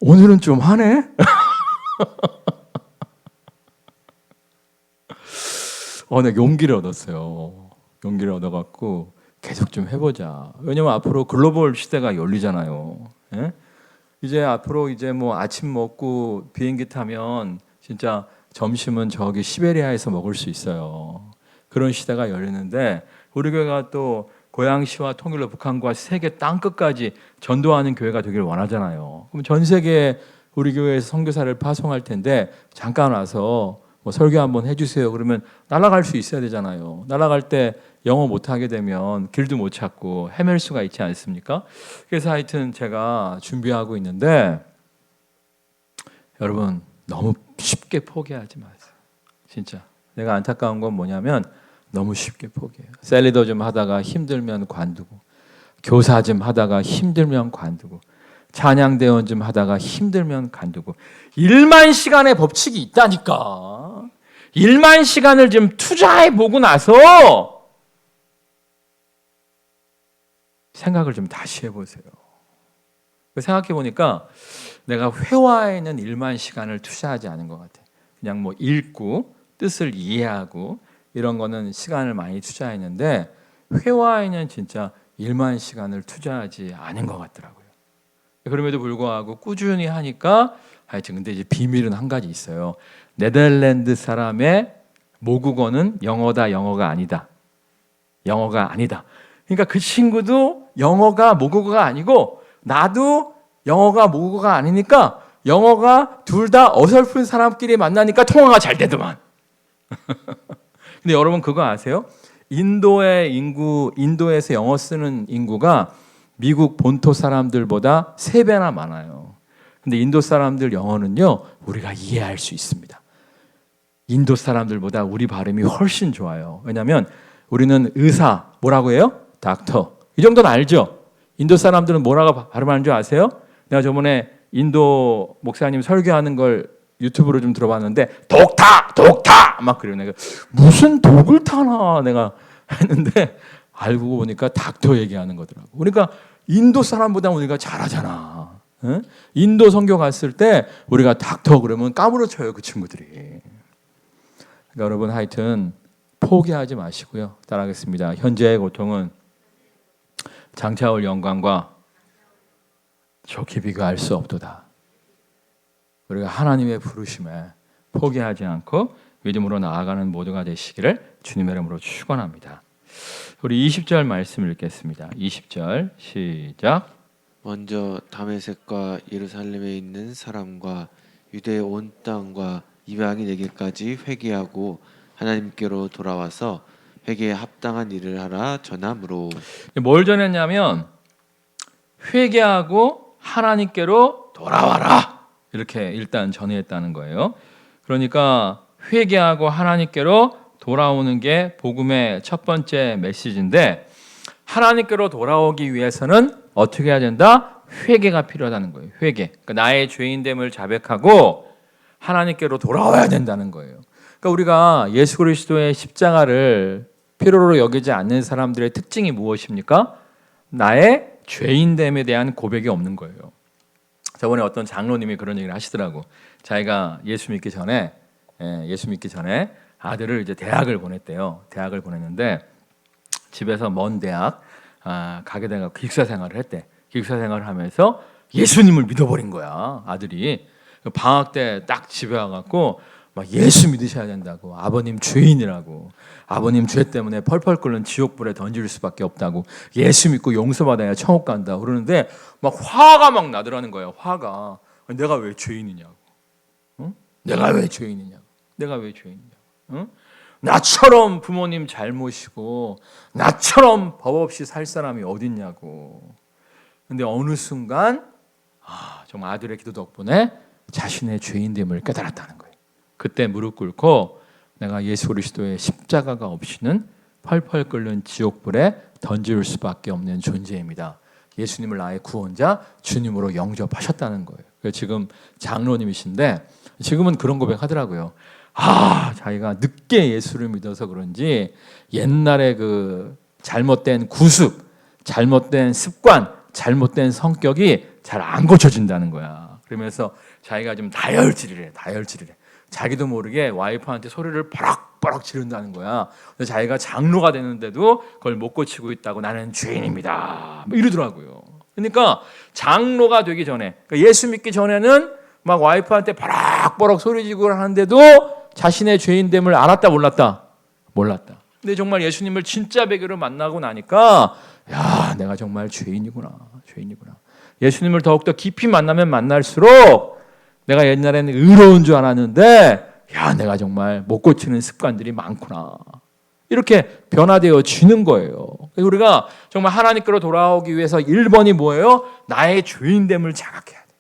오늘은 좀 하네? 내가 용기를 얻었어요. 용기를 얻어갖고 계속 좀 해보자. 왜냐면 앞으로 글로벌 시대가 열리잖아요. 예? 이제 앞으로 이제 뭐 아침 먹고 비행기 타면 진짜 점심은 저기 시베리아에서 먹을 수 있어요. 그런 시대가 열리는데 우리 교회가 또 고양시와 통일로 북한과 세계 땅끝까지 전도하는 교회가 되길 원하잖아요. 그럼 전 세계 우리 교회에서 선교사를 파송할 텐데 잠깐 와서 뭐 설교 한번 해주세요. 그러면 날아갈 수 있어야 되잖아요. 날아갈 때 영어 못하게 되면 길도 못 찾고 헤맬 수가 있지 않습니까? 그래서 하여튼 제가 준비하고 있는데 여러분 너무 쉽게 포기하지 마세요. 진짜 내가 안타까운 건 뭐냐면 너무 쉽게 포기해요. 셀리더 좀 하다가 힘들면 관두고 교사 좀 하다가 힘들면 관두고 찬양대원 좀 하다가 힘들면 관두고 1만 시간의 법칙이 있다니까. 일만 시간을 좀 투자해 보고 나서 생각을 좀 다시 해보세요. 생각해 보니까 내가 회화에는 일만 시간을 투자하지 않은 것 같아요. 그냥 뭐 읽고 뜻을 이해하고 이런 거는 시간을 많이 투자했는데 회화에는 진짜 일만 시간을 투자하지 않은 것 같더라고요. 그럼에도 불구하고 꾸준히 하니까 하여튼 근데 이제 비밀은 한 가지 있어요. 네덜란드 사람의 모국어는 영어다, 영어가 아니다. 영어가 아니다. 그러니까 그 친구도 영어가 모국어가 아니고 나도 영어가 모국어가 아니니까 영어가 둘 다 어설픈 사람끼리 만나니까 통화가 잘 되더만. 근데 여러분 그거 아세요? 인도의 인구, 인도에서 영어 쓰는 인구가 미국 본토 사람들보다 3배나 많아요. 근데 인도 사람들 영어는요, 우리가 이해할 수 있습니다. 인도 사람들보다 우리 발음이 훨씬 좋아요. 왜냐하면 우리는 의사, 뭐라고 해요? 닥터. 이 정도는 알죠? 인도 사람들은 뭐라고 발음하는 줄 아세요? 내가 저번에 인도 목사님 설교하는 걸 유튜브로 좀 들어봤는데 독타 막 그래요. 내가 무슨 독을 타나 내가 했는데 알고 보니까 닥터 얘기하는 거더라고. 그러니까 인도 사람보다 우리가 잘하잖아. 응? 인도 선교 갔을 때 우리가 닥터 그러면 까무러쳐요 그 친구들이. 그러니까 여러분 하여튼 포기하지 마시고요. 따라하겠습니다. 현재의 고통은 장차 올 영광과 좋게 비교할 수 없도다. 우리가 하나님의 부르심에 포기하지 않고 믿음으로 나아가는 모두가 되시기를 주님의 이름으로 축원합니다. 우리 20절 말씀 읽겠습니다. 20절 시작. 먼저 다메섹과 예루살렘에 있는 사람과 유대의 온 땅과 이방인에게까지 회개하고 하나님께로 돌아와서 회개에 합당한 일을 하라 전함으로. 뭘 전했냐면 회개하고 하나님께로 돌아와라 이렇게 일단 전했다는 거예요. 그러니까 회개하고 하나님께로 돌아오는 게 복음의 첫 번째 메시지인데 하나님께로 돌아오기 위해서는 어떻게 해야 된다? 회개가 필요하다는 거예요. 회개. 그러니까 나의 죄인됨을 자백하고 하나님께로 돌아와야 된다는 거예요. 그러니까 우리가 예수 그리스도의 십자가를 필요로 여기지 않는 사람들의 특징이 무엇입니까? 나의 죄인됨에 대한 고백이 없는 거예요. 저번에 어떤 장로님이 그런 얘기를 하시더라고. 자기가 예수 믿기 전에 아들을 이제 대학을 보냈대요. 대학을 보냈는데 집에서 먼 대학 가게 돼가 기숙사 생활을 했대. 기숙사 생활을 하면서 예수님을 믿어버린 거야. 아들이 방학 때 딱 집에 와갖고 막 예수 믿으셔야 된다고. 아버님 죄인이라고. 아버님 죄 때문에 펄펄 끓는 지옥불에 던질 수밖에 없다고. 예수 믿고 용서받아야 천국 간다. 그러는데 막 화가 막 나더라는 거예요. 화가. 내가 왜 죄인이냐고. 응? 내가 왜 죄인이냐고. 내가 왜 죄인이냐고. 응? 나처럼 부모님 잘 모시고 나처럼 법 없이 살 사람이 어딨냐고. 근데 어느 순간 정말 아들의 기도 덕분에 자신의 죄인됨을 깨달았다는 거예요. 그때 무릎 꿇고 내가 예수 그리스도의 십자가가 없이는 펄펄 끓는 지옥불에 던질 수밖에 없는 존재입니다. 예수님을 나의 구원자 주님으로 영접하셨다는 거예요. 그래서 지금 장로님이신데 지금은 그런 고백하더라고요. 자기가 늦게 예수를 믿어서 그런지 옛날에 그 잘못된 구습, 잘못된 습관, 잘못된 성격이 잘 안 고쳐진다는 거야. 그러면서 자기가 좀 다혈질이래. 자기도 모르게 와이프한테 소리를 버럭버럭 지른다는 거야. 그래서 자기가 장로가 되는데도 그걸 못 고치고 있다고 나는 죄인입니다. 이러더라고요. 그러니까 장로가 되기 전에, 그러니까 예수 믿기 전에는 막 와이프한테 버럭버럭 소리 지르고 하는데도 자신의 죄인됨을 알았다 몰랐다. 근데 정말 예수님을 진짜 배교로 만나고 나니까 내가 정말 죄인이구나. 예수님을 더욱더 깊이 만나면 만날수록 내가 옛날에는 의로운 줄 알았는데 내가 정말 못 고치는 습관들이 많구나. 이렇게 변화되어지는 거예요. 우리가 정말 하나님께로 돌아오기 위해서 1번이 뭐예요? 나의 죄인됨을 자각해야 돼.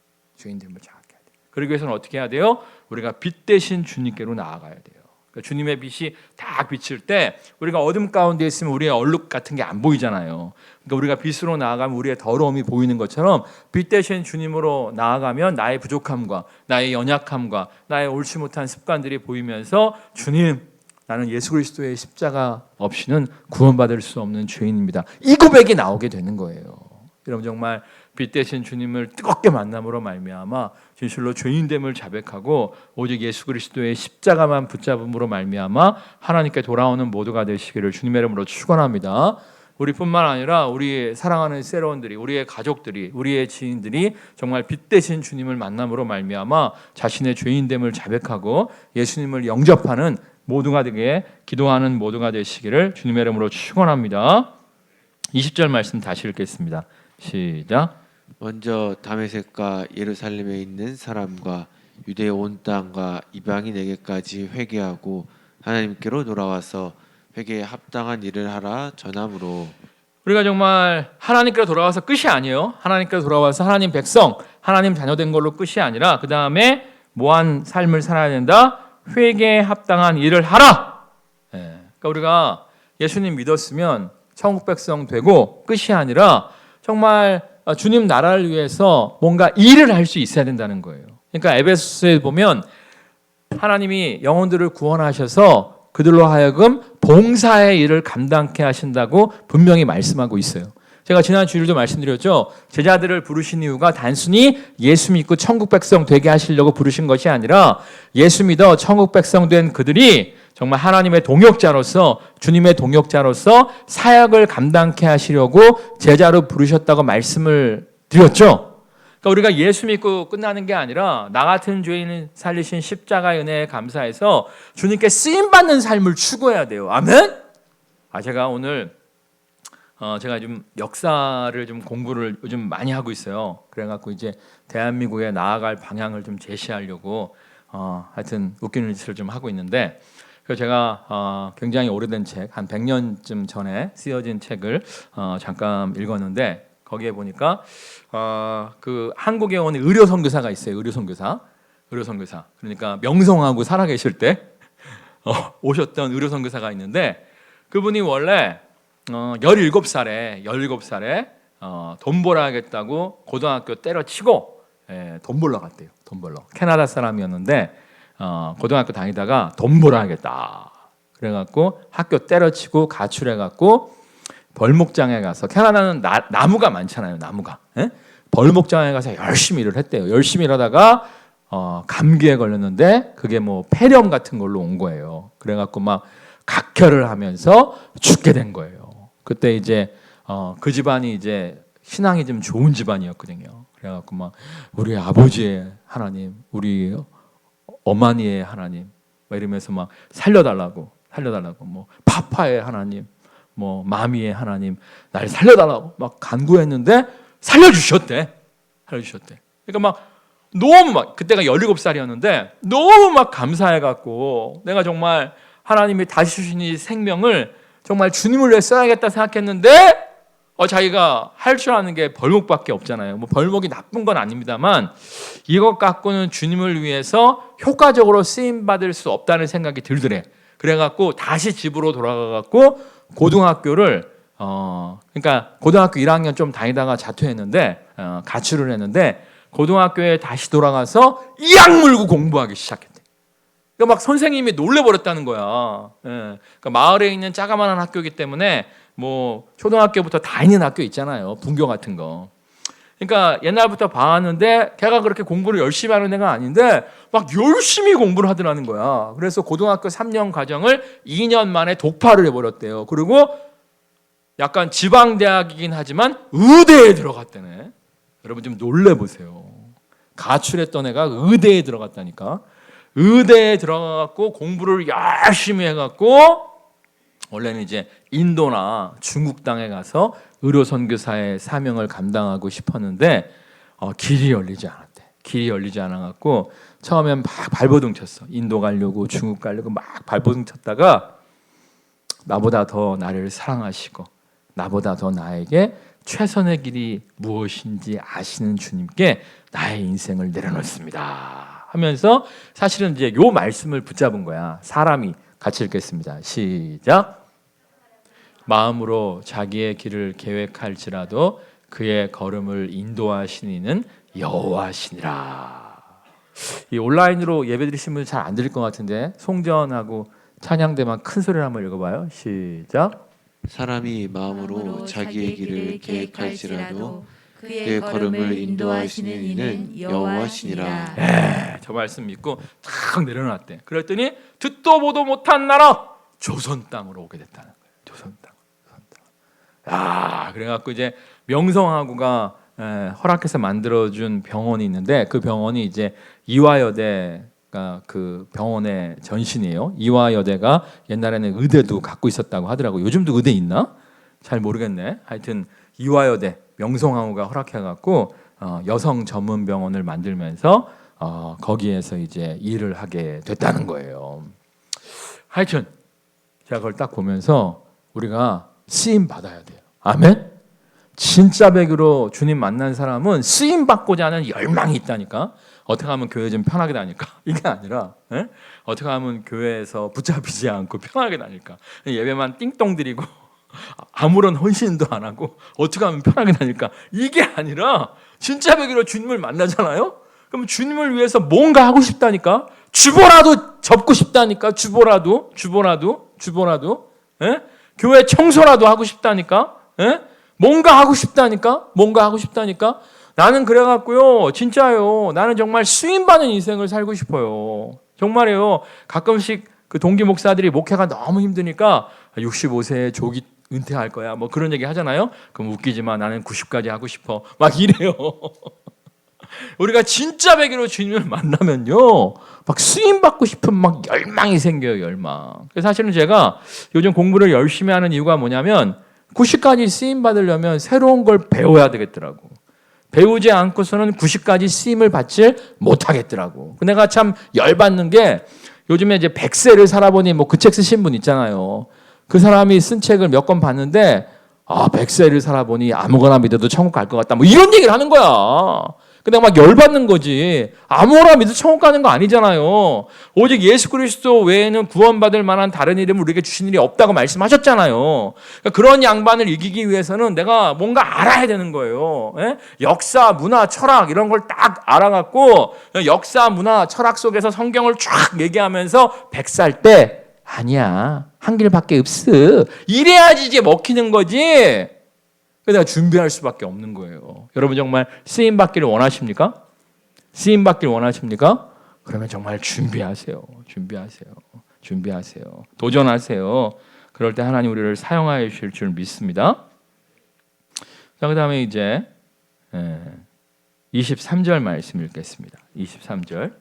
그러기 위해서는 어떻게 해야 돼요? 우리가 빛 대신 주님께로 나아가야 돼요. 그러니까 주님의 빛이 딱 비칠 때 우리가 어둠 가운데 있으면 우리의 얼룩 같은 게 안 보이잖아요. 그러니까 우리가 빛으로 나아가면 우리의 더러움이 보이는 것처럼 빛 대신 주님으로 나아가면 나의 부족함과 나의 연약함과 나의 옳지 못한 습관들이 보이면서 주님, 나는 예수 그리스도의 십자가 없이는 구원받을 수 없는 죄인입니다. 이 고백이 나오게 되는 거예요. 여러분 정말 빛 대신 주님을 뜨겁게 만남으로 말미암아 진실로 죄인됨을 자백하고 오직 예수 그리스도의 십자가만 붙잡음으로 말미암아 하나님께 돌아오는 모두가 되시기를 주님의 이름으로 축원합니다. 우리뿐만 아니라 우리 사랑하는 세러원들이, 우리의 가족들이, 우리의 지인들이 정말 빛 대신 주님을 만남으로 말미암아 자신의 죄인됨을 자백하고 예수님을 영접하는 모두가 되게 기도하는 모두가 되시기를 주님의 이름으로 축원합니다. 20절 말씀 다시 읽겠습니다. 시작. 먼저 다메섹과 예루살렘에 있는 사람과 유대 온 땅과 이방인에게까지 회개하고 하나님께로 돌아와서 회개에 합당한 일을 하라 전함으로. 우리가 정말 하나님께로 돌아와서 끝이 아니에요. 하나님께로 돌아와서 하나님 백성, 하나님 자녀된 걸로 끝이 아니라 그 다음에 뭐한 삶을 살아야 된다? 회개에 합당한 일을 하라. 그러니까 우리가 예수님 믿었으면 천국 백성 되고 끝이 아니라 정말 주님 나라를 위해서 뭔가 일을 할 수 있어야 된다는 거예요. 그러니까 에베소서에 보면 하나님이 영혼들을 구원하셔서 그들로 하여금 봉사의 일을 감당케 하신다고 분명히 말씀하고 있어요. 제가 지난 주일도 말씀드렸죠. 제자들을 부르신 이유가 단순히 예수 믿고 천국 백성 되게 하시려고 부르신 것이 아니라 예수 믿어 천국 백성 된 그들이 정말 하나님의 동역자로서, 주님의 동역자로서 사역을 감당케 하시려고 제자로 부르셨다고 말씀을 드렸죠. 그러니까 우리가 예수 믿고 끝나는 게 아니라 나 같은 죄인을 살리신 십자가의 은혜에 감사해서 주님께 쓰임받는 삶을 추구해야 돼요. 아멘? 제가 오늘 제가 좀 역사를 좀 공부를 요즘 많이 하고 있어요. 그래갖고 이제 대한민국에 나아갈 방향을 좀 제시하려고 하여튼 웃기는 짓을 좀 하고 있는데, 그래서 제가 굉장히 오래된 책, 한 100년쯤 전에 쓰여진 책을 잠깐 읽었는데 거기에 보니까 그 한국에 온 의료 선교사가 있어요. 의료 선교사. 그러니까 명성하고 살아계실 때 오셨던 의료 선교사가 있는데 그분이 원래 17살에 돈 벌어야겠다고 고등학교 때려치고 돈 벌러 갔대요. 돈 벌러. 캐나다 사람이었는데 고등학교 다니다가 돈 벌어야겠다. 그래갖고 학교 때려치고 가출해갖고 벌목장에 가서, 캐나다는 나무가 많잖아요. 나무가. 벌목장에 가서 열심히 일을 했대요. 열심히 일하다가 감기에 걸렸는데 그게 뭐 폐렴 같은 걸로 온 거예요. 그래갖고 막 각혈을 하면서 죽게 된 거예요. 그때 이제 그 집안이 이제 신앙이 좀 좋은 집안이었거든요. 그래갖고 막 우리 아버지의 하나님, 우리 어머니의 하나님, 막 이러면서 막 살려달라고, 뭐 파파의 하나님, 뭐 마미의 하나님, 날 살려달라고 막 간구했는데 살려주셨대. 그러니까 막 너무 막 그때가 17살이었는데 너무 막 감사해갖고 내가 정말 하나님이 다시 주신 이 생명을 정말 주님을 위해 써야겠다 생각했는데 자기가 할 줄 아는 게 벌목밖에 없잖아요. 뭐 벌목이 나쁜 건 아닙니다만 이것 갖고는 주님을 위해서 효과적으로 쓰임 받을 수 없다는 생각이 들더래. 그래갖고 다시 집으로 돌아가갖고 고등학교를 그러니까 고등학교 1학년 좀 다니다가 자퇴했는데 가출을 했는데 고등학교에 다시 돌아가서 이악 물고 공부하기 시작했대. 그러니까 막 선생님이 놀래버렸다는 거야. 그러니까 마을에 있는 자그마한 학교이기 때문에 뭐 초등학교부터 다 있는 학교 있잖아요. 분교 같은 거. 그러니까 옛날부터 봐왔는데 걔가 그렇게 공부를 열심히 하는 애가 아닌데 막 열심히 공부를 하더라는 거야. 그래서 고등학교 3년 과정을 2년 만에 독파를 해버렸대요. 그리고 약간 지방대학이긴 하지만 의대에 들어갔다네. 여러분 좀 놀래보세요. 가출했던 애가 의대에 들어갔다니까. 의대에 들어가갖고 공부를 열심히 해갖고 원래는 이제 인도나 중국 땅에 가서 의료 선교사의 사명을 감당하고 싶었는데 길이 열리지 않았대. 길이 열리지 않아갖고 처음엔 막 발버둥 쳤어. 인도 가려고 중국 가려고 막 발버둥 쳤다가 나보다 더 나를 사랑하시고 나보다 더 나에게 최선의 길이 무엇인지 아시는 주님께 나의 인생을 내려놓습니다 하면서 사실은 이제 요 말씀을 붙잡은 거야. 사람이 같이 읽겠습니다. 시작. 마음으로 자기의 길을 계획할지라도 그의 걸음을 인도하시는 이는 여호와시니라. 이 온라인으로 예배드리신 분들 잘 안 들릴 것 같은데 송전하고 찬양대만 큰 소리로 한번 읽어봐요. 시작. 사람이 마음으로 자기의 길을 계획할지라도 그의 걸음을 인도하시는 이는 여호와시니라. 저 말씀 믿고 탁 내려놨대. 그랬더니 듣도 보도 못한 나라 조선 땅으로 오게 됐다는 거예요. 조선 땅. 그래갖고 이제 명성하고가 허락해서 만들어준 병원이 있는데 그 병원이 이제 이화여대가 그 병원의 전신이에요. 이화여대가 옛날에는 의대도 갖고 있었다고 하더라고. 요즘도 의대 있나? 잘 모르겠네. 하여튼 이화여대 명성황후가 허락해갖고 여성 전문 병원을 만들면서 거기에서 이제 일을 하게 됐다는 거예요. 하여튼 제가 그걸 딱 보면서 우리가 쓰임 받아야 돼요. 아멘. 진짜 백으로 주님 만난 사람은 쓰임 받고자 하는 열망이 있다니까. 어떻게 하면 교회 좀 편하게 다닐까? 이게 아니라 어떻게 하면 교회에서 붙잡히지 않고 편하게 다닐까? 예배만 띵동 드리고 아무런 헌신도 안 하고 어떻게 하면 편하게 다닐까? 이게 아니라 진짜 백으로 주님을 만나잖아요. 그럼 주님을 위해서 뭔가 하고 싶다니까. 주보라도 접고 싶다니까. 주보라도. 교회 청소라도 하고 싶다니까. 뭔가 하고 싶다니까. 나는 그래갖고요, 진짜요. 나는 정말 쓰임받는 인생을 살고 싶어요. 정말이에요. 가끔씩 그 동기 목사들이 목회가 너무 힘드니까 65세에 조기 은퇴할 거야. 뭐 그런 얘기 하잖아요. 그럼 웃기지만 나는 90까지 하고 싶어. 막 이래요. 우리가 진짜 백으로 주님을 만나면요, 막 쓰임 받고 싶은 막 열망이 생겨요. 열망. 그래서 사실은 제가 요즘 공부를 열심히 하는 이유가 뭐냐면 90까지 쓰임 받으려면 새로운 걸 배워야 되겠더라고. 배우지 않고서는 90까지 쓰임을 받지 못하겠더라고. 내가 참 열받는 게 요즘에 이제 100세를 살아보니 뭐 그 책 쓰신 분 있잖아요. 그 사람이 쓴 책을 몇 권 봤는데 100세를 살아보니 아무거나 믿어도 천국 갈 것 같다. 뭐 이런 얘기를 하는 거야. 근데 막 열받는 거지. 아무거나 믿어 천국 가는 거 아니잖아요. 오직 예수 그리스도 외에는 구원받을 만한 다른 이름을 우리에게 주신 일이 없다고 말씀하셨잖아요. 그러니까 그런 양반을 이기기 위해서는 내가 뭔가 알아야 되는 거예요. 역사, 문화, 철학 이런 걸 딱 알아갖고 역사, 문화, 철학 속에서 성경을 쫙 얘기하면서 100살 때 아니야. 한 길밖에 없어. 이래야지 이제 먹히는 거지. 내가 준비할 수밖에 없는 거예요. 여러분 정말 쓰임 받기를 원하십니까? 쓰임 받기를 원하십니까? 그러면 정말 준비하세요. 도전하세요. 그럴 때 하나님 우리를 사용하여 주실 줄 믿습니다. 자, 그다음에 이제 23절 말씀 읽겠습니다. 23절.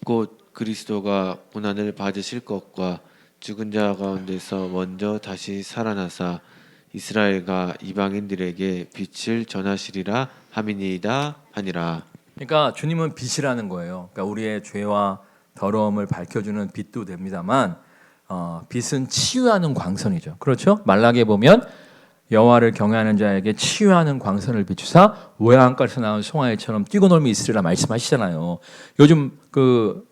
곧 그리스도가 고난을 받으실 것과 죽은 자 가운데서 먼저 다시 살아나사 이스라엘과 이방인들에게 빛을 전하시리라 함이니이다 하니라. 그러니까 주님은 빛이라는 거예요. 그러니까 우리의 죄와 더러움을 밝혀주는 빛도 됩니다만 빛은 치유하는 광선이죠. 그렇죠? 말라기에 보면 여호와를 경외하는 자에게 치유하는 광선을 비추사 외양간에서 나온 송아지처럼 뛰고 놀며 있으리라 말씀하시잖아요. 요즘 그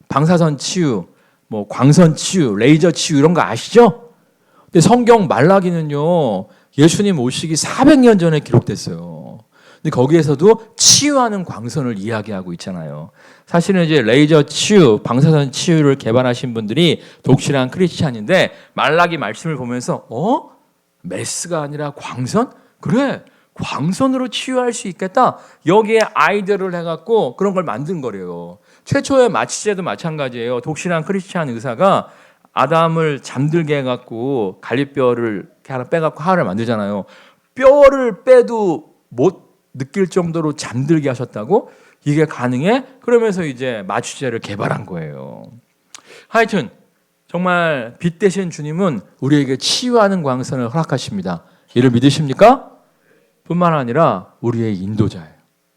방사선 치유, 뭐 광선 치유, 레이저 치유 이런 거 아시죠? 근데 성경 말라기는요, 예수님 오시기 400년 전에 기록됐어요. 근데 거기에서도 치유하는 광선을 이야기하고 있잖아요. 사실은 이제 레이저 치유, 방사선 치유를 개발하신 분들이 독실한 크리스찬인데 말라기 말씀을 보면서 메스가 아니라 광선? 그래, 광선으로 치유할 수 있겠다. 여기에 아이디어를 해갖고 그런 걸 만든 거래요. 최초의 마취제도 마찬가지예요. 독실한 크리스찬 의사가 아담을 잠들게 해갖고 갈비뼈를 이렇게 하나 빼갖고 하나를 만들잖아요. 뼈를 빼도 못 느낄 정도로 잠들게 하셨다고? 이게 가능해? 그러면서 이제 마취제를 개발한 거예요. 하여튼 정말 빛 되신 주님은 우리에게 치유하는 광선을 허락하십니다. 이를 믿으십니까? 뿐만 아니라 우리의 인도자예요.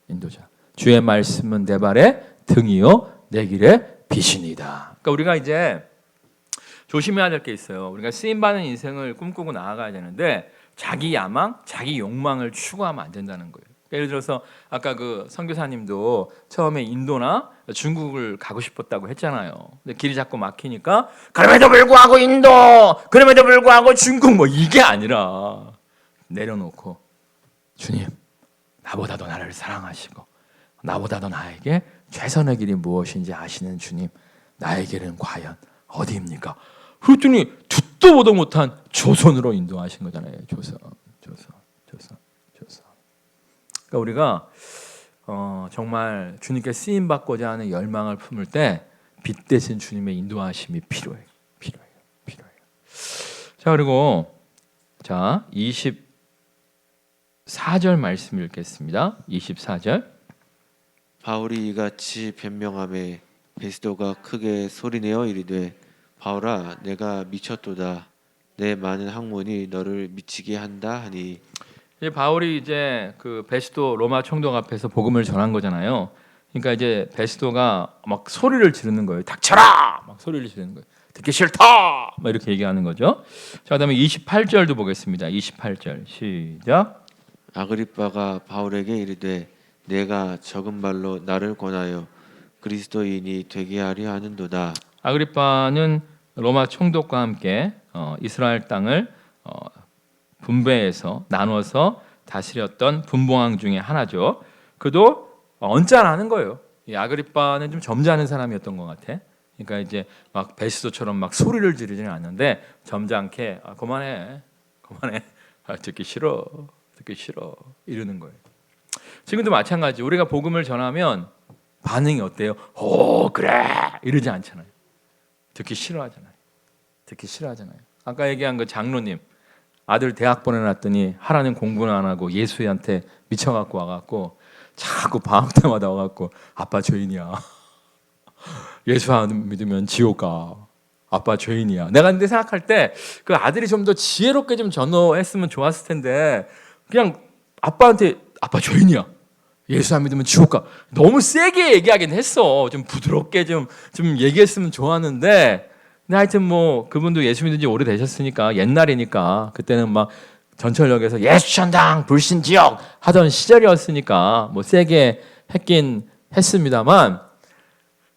인도자. 주의 말씀은 내 발의 등이요 내 길의 빛이니이다. 그러니까 우리가 이제 조심해야 될 게 있어요. 우리가 쓰임받는 인생을 꿈꾸고 나아가야 되는데 자기 야망, 자기 욕망을 추구하면 안 된다는 거예요. 예를 들어서 아까 그 선교사님도 처음에 인도나 중국을 가고 싶었다고 했잖아요. 근데 길이 자꾸 막히니까 그럼에도 불구하고 인도, 그럼에도 불구하고 중국 뭐 이게 아니라 내려놓고 주님, 나보다도 나를 사랑하시고 나보다도 나에게 최선의 길이 무엇인지 아시는 주님, 나에게는 과연 어디입니까? 그랬더니 듣도 보도 못한 조선으로 인도하신 거잖아요. 조선. 그러니까 우리가 정말 주님께 쓰임 받고자 하는 열망을 품을 때 빛 대신 주님의 인도하심이 필요해요. 자, 그리고 자 24절 말씀 읽겠습니다. 24절. 바울이 이같이 변명하매 베스도가 크게 소리내어 이르되 바울아 내가 미쳤도다. 내 많은 학문이 너를 미치게 한다 하니. 이제 바울이 이제 그 베스도 로마 총독 앞에서 복음을 전한 거잖아요. 그러니까 이제 베스도가 막 소리를 지르는 거예요. 닥쳐라! 막 소리를 지르는 거예요. 듣기 싫다! 막 이렇게 얘기하는 거죠. 자, 그다음에 28절도 보겠습니다. 28절 시작. 아그리빠가 바울에게 이르되 내가 적은 말로 나를 권하여 그리스도인이 되게 하려 하는도다. 아그리빠는 로마 총독과 함께 이스라엘 땅을 분배해서 나눠서 다스렸던 분봉왕 중에 하나죠. 그도 언짢아하는 거예요. 이 아그리빠는 좀 점잖은 사람이었던 것 같아. 그러니까 이제 막 베스도처럼 막 소리를 지르지는 않는데 점잖게 그만해, 듣기 싫어 이러는 거예요. 지금도 마찬가지. 우리가 복음을 전하면 반응이 어때요? 오 그래 이러지 않잖아요. 듣기 싫어하잖아요. 아까 얘기한 그 장로님 아들 대학 보내놨더니 하라는 공부는 안 하고 예수한테 미쳐갖고 와갖고 자꾸 방학 때마다 와갖고 아빠 죄인이야. 예수 안 믿으면 지옥 가. 아빠 죄인이야. 내가 근데 생각할 때 그 아들이 좀 더 지혜롭게 좀 전도했으면 좋았을 텐데 그냥 아빠한테 아빠 죄인이야. 예수 안 믿으면 지옥 가. 너무 세게 얘기하긴 했어. 좀 부드럽게 좀 얘기했으면 좋았는데 근데 하여튼 뭐 그분도 예수 믿은 지 오래되셨으니까 옛날이니까 그때는 막 전철역에서 예수 천당 불신 지옥 하던 시절이었으니까 뭐 세게 했긴 했습니다만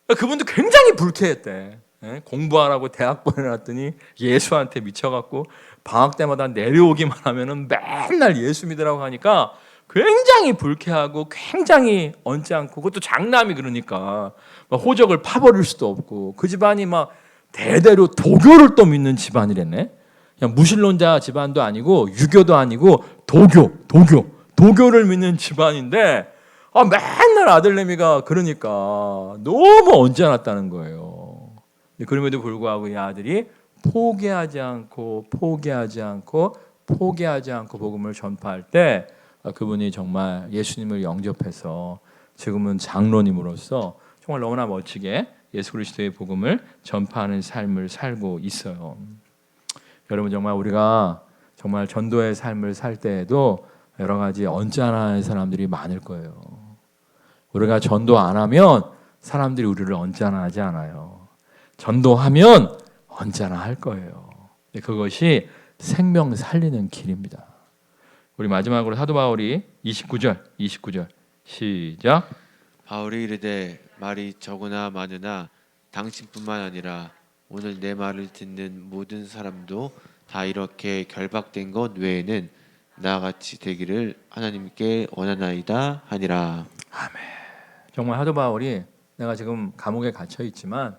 그분도 굉장히 불쾌했대. 공부하라고 대학 보내놨더니 예수한테 미쳐갖고 방학 때마다 내려오기만 하면은 맨날 예수 믿으라고 하니까 굉장히 불쾌하고 굉장히 언짢고 그것도 장남이 그러니까 막 호적을 파버릴 수도 없고 그 집안이 막 대대로 도교를 또 믿는 집안이랬네. 그냥 무신론자 집안도 아니고 유교도 아니고 도교를 믿는 집안인데 맨날 아들내미가 그러니까 너무 언짢았다는 거예요. 그럼에도 불구하고 이 아들이 포기하지 않고 복음을 전파할 때 그분이 정말 예수님을 영접해서 지금은 장로님으로서 정말 너무나 멋지게 예수 그리스도의 복음을 전파하는 삶을 살고 있어요. 여러분 정말 우리가 정말 전도의 삶을 살 때에도 여러 가지 언짢아하는 사람들이 많을 거예요. 우리가 전도 안 하면 사람들이 우리를 언짢아하지 않아요. 전도하면 언짢아할 거예요. 그것이 생명 살리는 길입니다. 우리 마지막으로 사도 바울이 29절 시작. 바울이 이르되 말이 적으나 많으나 당신뿐만 아니라 오늘 내 말을 듣는 모든 사람도 다 이렇게 결박된 것 외에는 나같이 되기를 하나님께 원하나이다 하니라. 아멘. 정말 사도 바울이 내가 지금 감옥에 갇혀 있지만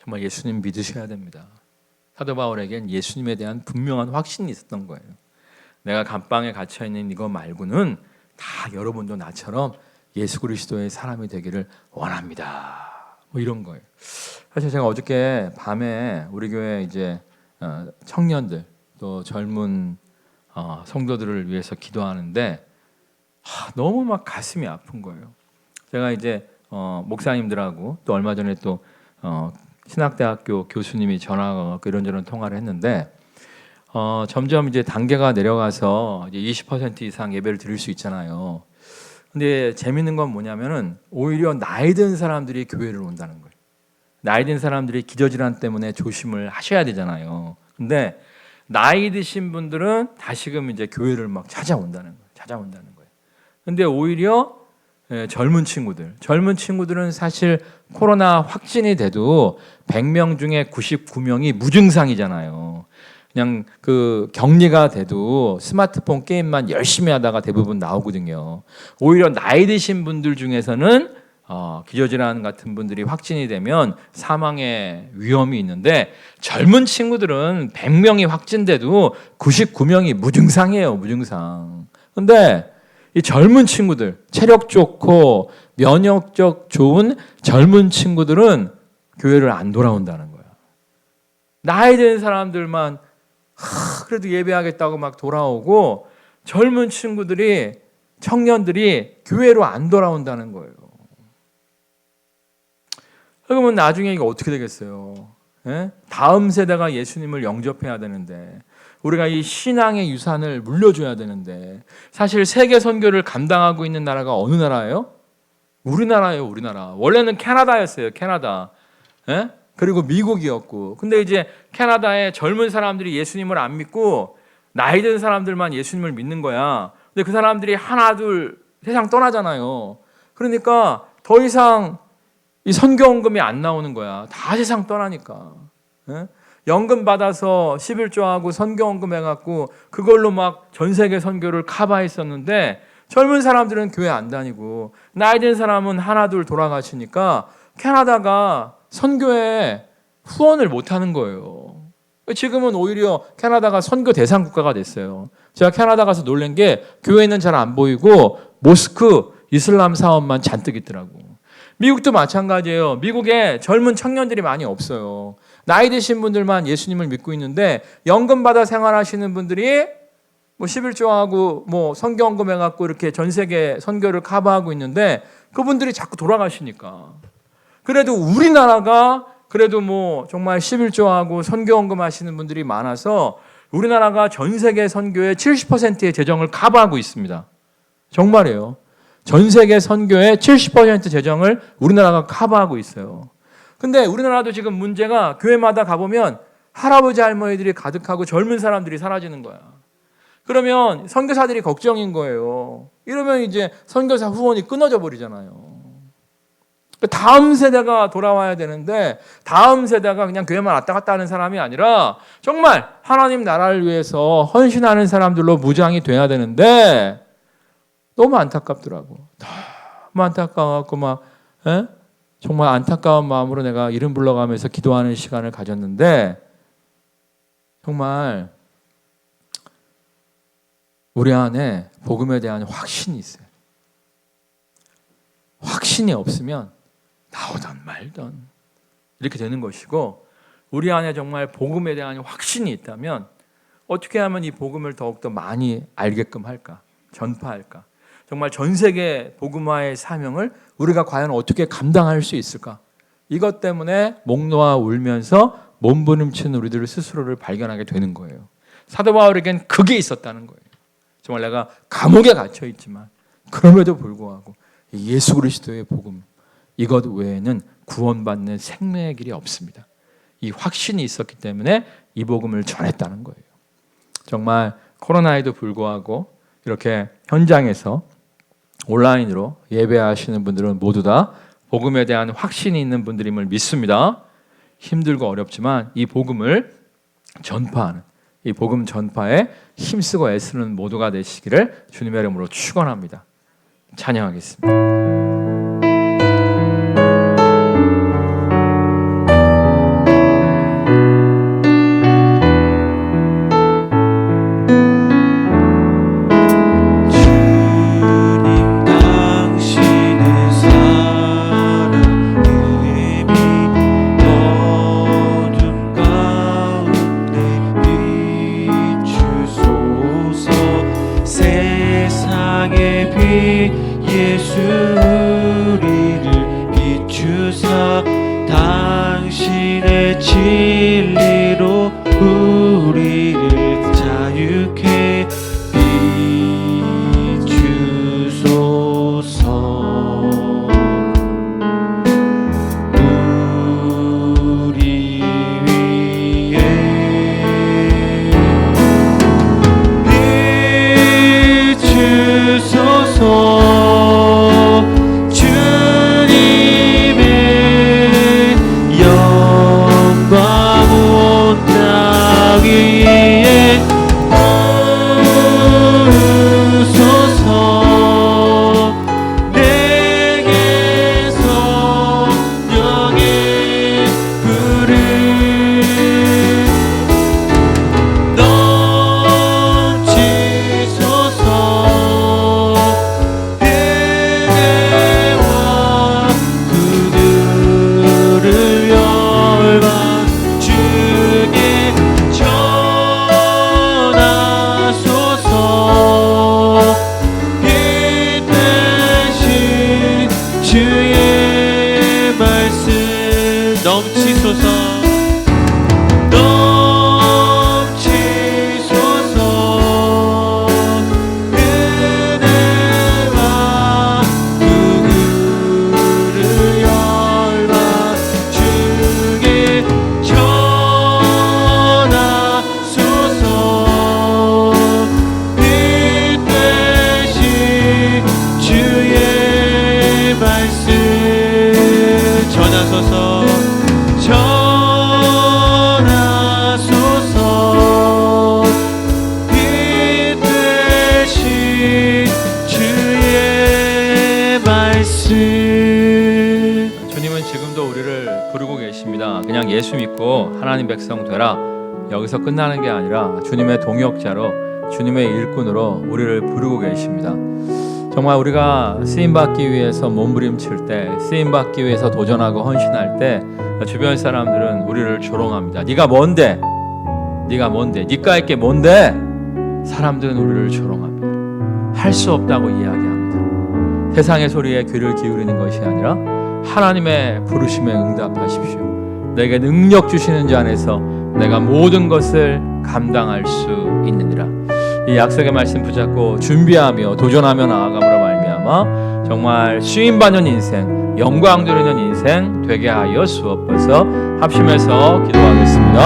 정말 예수님 믿으셔야 됩니다. 사도 바울에겐 예수님에 대한 분명한 확신이 있었던 거예요. 내가 감방에 갇혀 있는 이거 말고는 다 여러분도 나처럼 예수 그리스도의 사람이 되기를 원합니다. 뭐 이런 거예요. 사실 제가 어저께 밤에 우리 교회 이제 청년들 또 젊은 성도들을 위해서 기도하는데 너무 막 가슴이 아픈 거예요. 제가 이제 목사님들하고 또 얼마 전에 또 신학대학교 교수님이 전화가 와서 이런저런 통화를 했는데 점점 이제 단계가 내려가서 이제 20% 이상 예배를 드릴 수 있잖아요. 근데 재밌는 건 뭐냐면은 오히려 나이 든 사람들이 교회를 온다는 거예요. 나이 든 사람들이 기저질환 때문에 조심을 하셔야 되잖아요. 근데 나이 드신 분들은 다시금 이제 교회를 막 찾아온다는 거예요. 근데 오히려 젊은 친구들은 사실 코로나 확진이 돼도 100명 중에 99명이 무증상이잖아요. 그냥 그 격리가 돼도 스마트폰 게임만 열심히 하다가 대부분 나오거든요. 오히려 나이 드신 분들 중에서는 기저질환 같은 분들이 확진이 되면 사망의 위험이 있는데, 젊은 친구들은 100명이 확진돼도 99명이 무증상이에요. 무증상. 근데 이 젊은 친구들, 체력 좋고 면역력 좋은 젊은 친구들은 교회를 안 돌아온다는 거야. 나이 든 사람들만 그래도 예배하겠다고 막 돌아오고, 젊은 친구들이, 청년들이 교회로 안 돌아온다는 거예요. 그러면 나중에 이거 어떻게 되겠어요? 예? 다음 세대가 예수님을 영접해야 되는데, 우리가 이 신앙의 유산을 물려줘야 되는데, 사실 세계 선교를 감당하고 있는 나라가 어느 나라예요? 우리나라예요. 우리나라. 원래는 캐나다였어요. 캐나다. 예? 그리고 미국이었고, 근데 이제 캐나다에 젊은 사람들이 예수님을 안 믿고 나이 든 사람들만 예수님을 믿는 거야. 근데 그 사람들이 하나 둘 세상 떠나잖아요. 그러니까 더 이상 이 선교원금이 안 나오는 거야. 다 세상 떠나니까. 예? 연금 받아서 11조하고 선교원금 해갖고 그걸로 막 전 세계 선교를 커버했었는데, 젊은 사람들은 교회 안 다니고 나이 든 사람은 하나 둘 돌아가시니까 캐나다가 선교에 후원을 못하는 거예요. 지금은 오히려 캐나다가 선교 대상 국가가 됐어요. 제가 캐나다 가서 놀란 게, 교회는 잘 안 보이고 모스크 이슬람 사원만 잔뜩 있더라고. 미국도 마찬가지예요. 미국에 젊은 청년들이 많이 없어요. 나이 드신 분들만 예수님을 믿고 있는데, 연금 받아 생활하시는 분들이 뭐 11조하고 뭐 선교원금 해갖고 이렇게 전 세계 선교를 커버하고 있는데, 그분들이 자꾸 돌아가시니까. 그래도 우리나라가 그래도 뭐 정말 11조하고 선교원금 하시는 분들이 많아서 우리나라가 전 세계 선교의 70%의 재정을 커버하고 있습니다. 정말이에요. 전 세계 선교의 70% 재정을 우리나라가 커버하고 있어요. 근데 우리나라도 지금 문제가, 교회마다 가보면 할아버지 할머니들이 가득하고 젊은 사람들이 사라지는 거야. 그러면 선교사들이 걱정인 거예요. 이러면 이제 선교사 후원이 끊어져 버리잖아요. 다음 세대가 돌아와야 되는데, 다음 세대가 그냥 교회만 왔다 갔다 하는 사람이 아니라 정말 하나님 나라를 위해서 헌신하는 사람들로 무장이 돼야 되는데, 너무 안타깝더라고. 너무 안타까워갖고 막 정말 안타까운 마음으로 내가 이름 불러가면서 기도하는 시간을 가졌는데, 정말 우리 안에 복음에 대한 확신이 있어요. 확신이 없으면 나오던 말던 이렇게 되는 것이고, 우리 안에 정말 복음에 대한 확신이 있다면 어떻게 하면 이 복음을 더욱더 많이 알게끔 할까, 전파할까, 정말 전 세계 복음화의 사명을 우리가 과연 어떻게 감당할 수 있을까, 이것 때문에 목 놓아 울면서 몸부림치는 우리들 스스로를 발견하게 되는 거예요. 사도 바울에겐 그게 있었다는 거예요. 정말 내가 감옥에 갇혀 있지만 그럼에도 불구하고 예수 그리스도의 복음, 이것 외에는 구원받는 생명의 길이 없습니다. 이 확신이 있었기 때문에 이 복음을 전했다는 거예요. 정말 코로나에도 불구하고 이렇게 현장에서 온라인으로 예배하시는 분들은 모두 다 복음에 대한 확신이 있는 분들임을 믿습니다. 힘들고 어렵지만 이 복음을 전파하는, 이 복음 전파에 힘쓰고 애쓰는 모두가 되시기를 주님의 이름으로 축원합니다. 찬양하겠습니다. 예수 우리를 비추사 당신의 진리로 우리를 자유케 비추소서. 우리 위에 비추소서. 주님은 지금도 우리를 부르고 계십니다. 그냥 예수 믿고 하나님 백성 되라. 여기서 끝나는 게 아니라 주님의 동역자로, 주님의 일꾼으로 우리를 부르고 계십니다. 정말 우리가 쓰임받기 위해서 몸부림칠 때, 쓰임받기 위해서 도전하고 헌신할 때 주변 사람들은 우리를 조롱합니다. 네가 뭔데? 네가 뭔데? 네가 할게 뭔데? 사람들은 우리를 조롱합니다. 할 수 없다고 이야기합니다. 세상의 소리에 귀를 기울이는 것이 아니라 하나님의 부르심에 응답하십시오. 내게 능력 주시는 자 안에서 내가 모든 것을 감당할 수 있느니라. 이 약속의 말씀 붙잡고 준비하며 도전하며 나아감으로 말미암아 정말 쓰임받는 인생, 영광 누리는 인생 되게 하여 주옵소서. 합심해서 기도하겠습니다.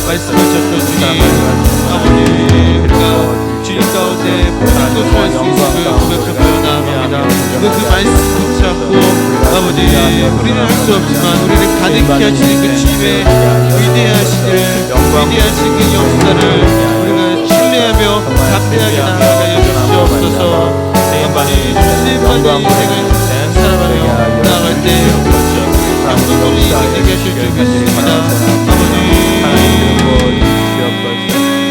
말씀하셨던 주님, 아버지, 우리가 주님 가운데 모든 것을 할 수 있음을 고백하며 나아갑니다. 그 말씀 붙잡고 아버지, 우리는 할 수 없지만 우리를 가득히 하시는 그 주님의 위대하신 그 역사를 우리가 신뢰하며 담대하게 나아가게 주시옵소서. 아버지, 주님만이 인생을 살아가며 나아갈 때 영광이 되게 하실 줄 믿습니다. 아버지,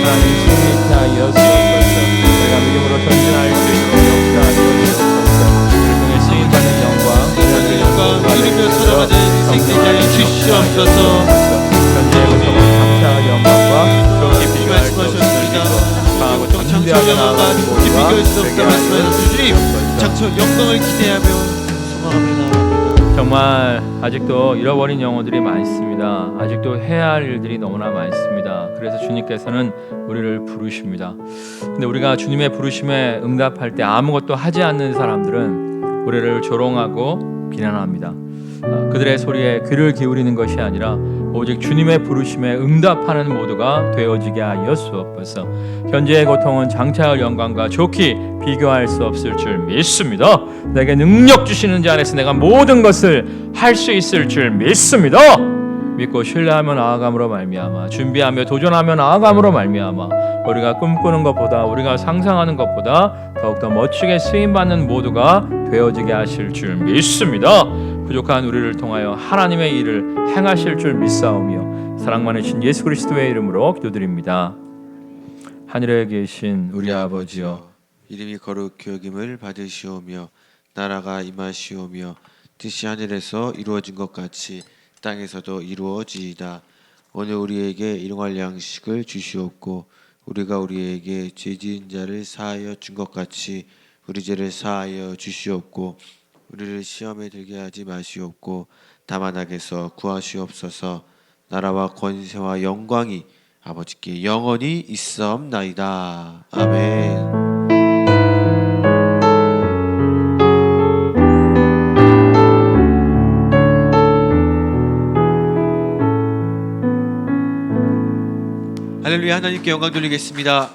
하나님 승리케 하여 주옵소서. 내가 믿음으로 전진할 수 있도록 역사하여 주옵소서. 이를 통해 쓰임받는 영광, 누리며 살아가는 생생자를 주시옵소서. 현재의 고통은 감사와 영광과 깊이 비교할 수 말씀하셨습니다. 없습니다. 강하고 장차 담대하게 영광과 나아가는 깊이 모두가 비교할 수 없다 되게 하여 말씀하셨던 주님, 주옵소서. 장차 영광을 기대하며 소망합니다. 정말 아직도 잃어버린 영혼들이 많습니다. 아직도 해야 할 일들이 너무나 많습니다. 그래서 주님께서는 우리를 부르십니다. 근데 우리가 주님의 부르심에 응답할 때 아무것도 하지 않는 사람들은 우리를 조롱하고 비난합니다. 그들의 소리에 귀를 기울이는 것이 아니라 오직 주님의 부르심에 응답하는 모두가 되어지게 하여 주옵소서. 현재의 고통은 장차의 영광과 좋게 비교할 수 없을 줄 믿습니다. 내게 능력 주시는 자 안에서 내가 모든 것을 할 수 있을 줄 믿습니다. 믿고 신뢰하며 나아감으로 말미암아, 준비하며 도전하며 나아감으로 말미암아 우리가 꿈꾸는 것보다, 우리가 상상하는 것보다 더욱더 멋지게 쓰임받는 모두가 되어지게 하실 줄 믿습니다. 부족한 우리를 통하여 하나님의 일을 행하실 줄 믿사오며 사랑 많으신 예수 그리스도의 이름으로 기도드립니다. 하늘에 계신 우리 아버지여, 이름이 거룩히 여김을 받으시오며 나라가 임하시오며 뜻이 하늘에서 이루어진 것 같이 땅에서도 이루어지이다. 오늘 우리에게 일용할 양식을 주시옵고 우리가 우리에게 죄지은 자를 사하여 준 것 같이 우리 죄를 사하여 주시옵고 우리를 시험에 들게 하지 마시옵고 다만 악에서 구하시옵소서. 나라와 권세와 영광이 아버지께 영원히 있사옵나이다. 아멘. 할렐루야. 하나님께 영광 돌리겠습니다.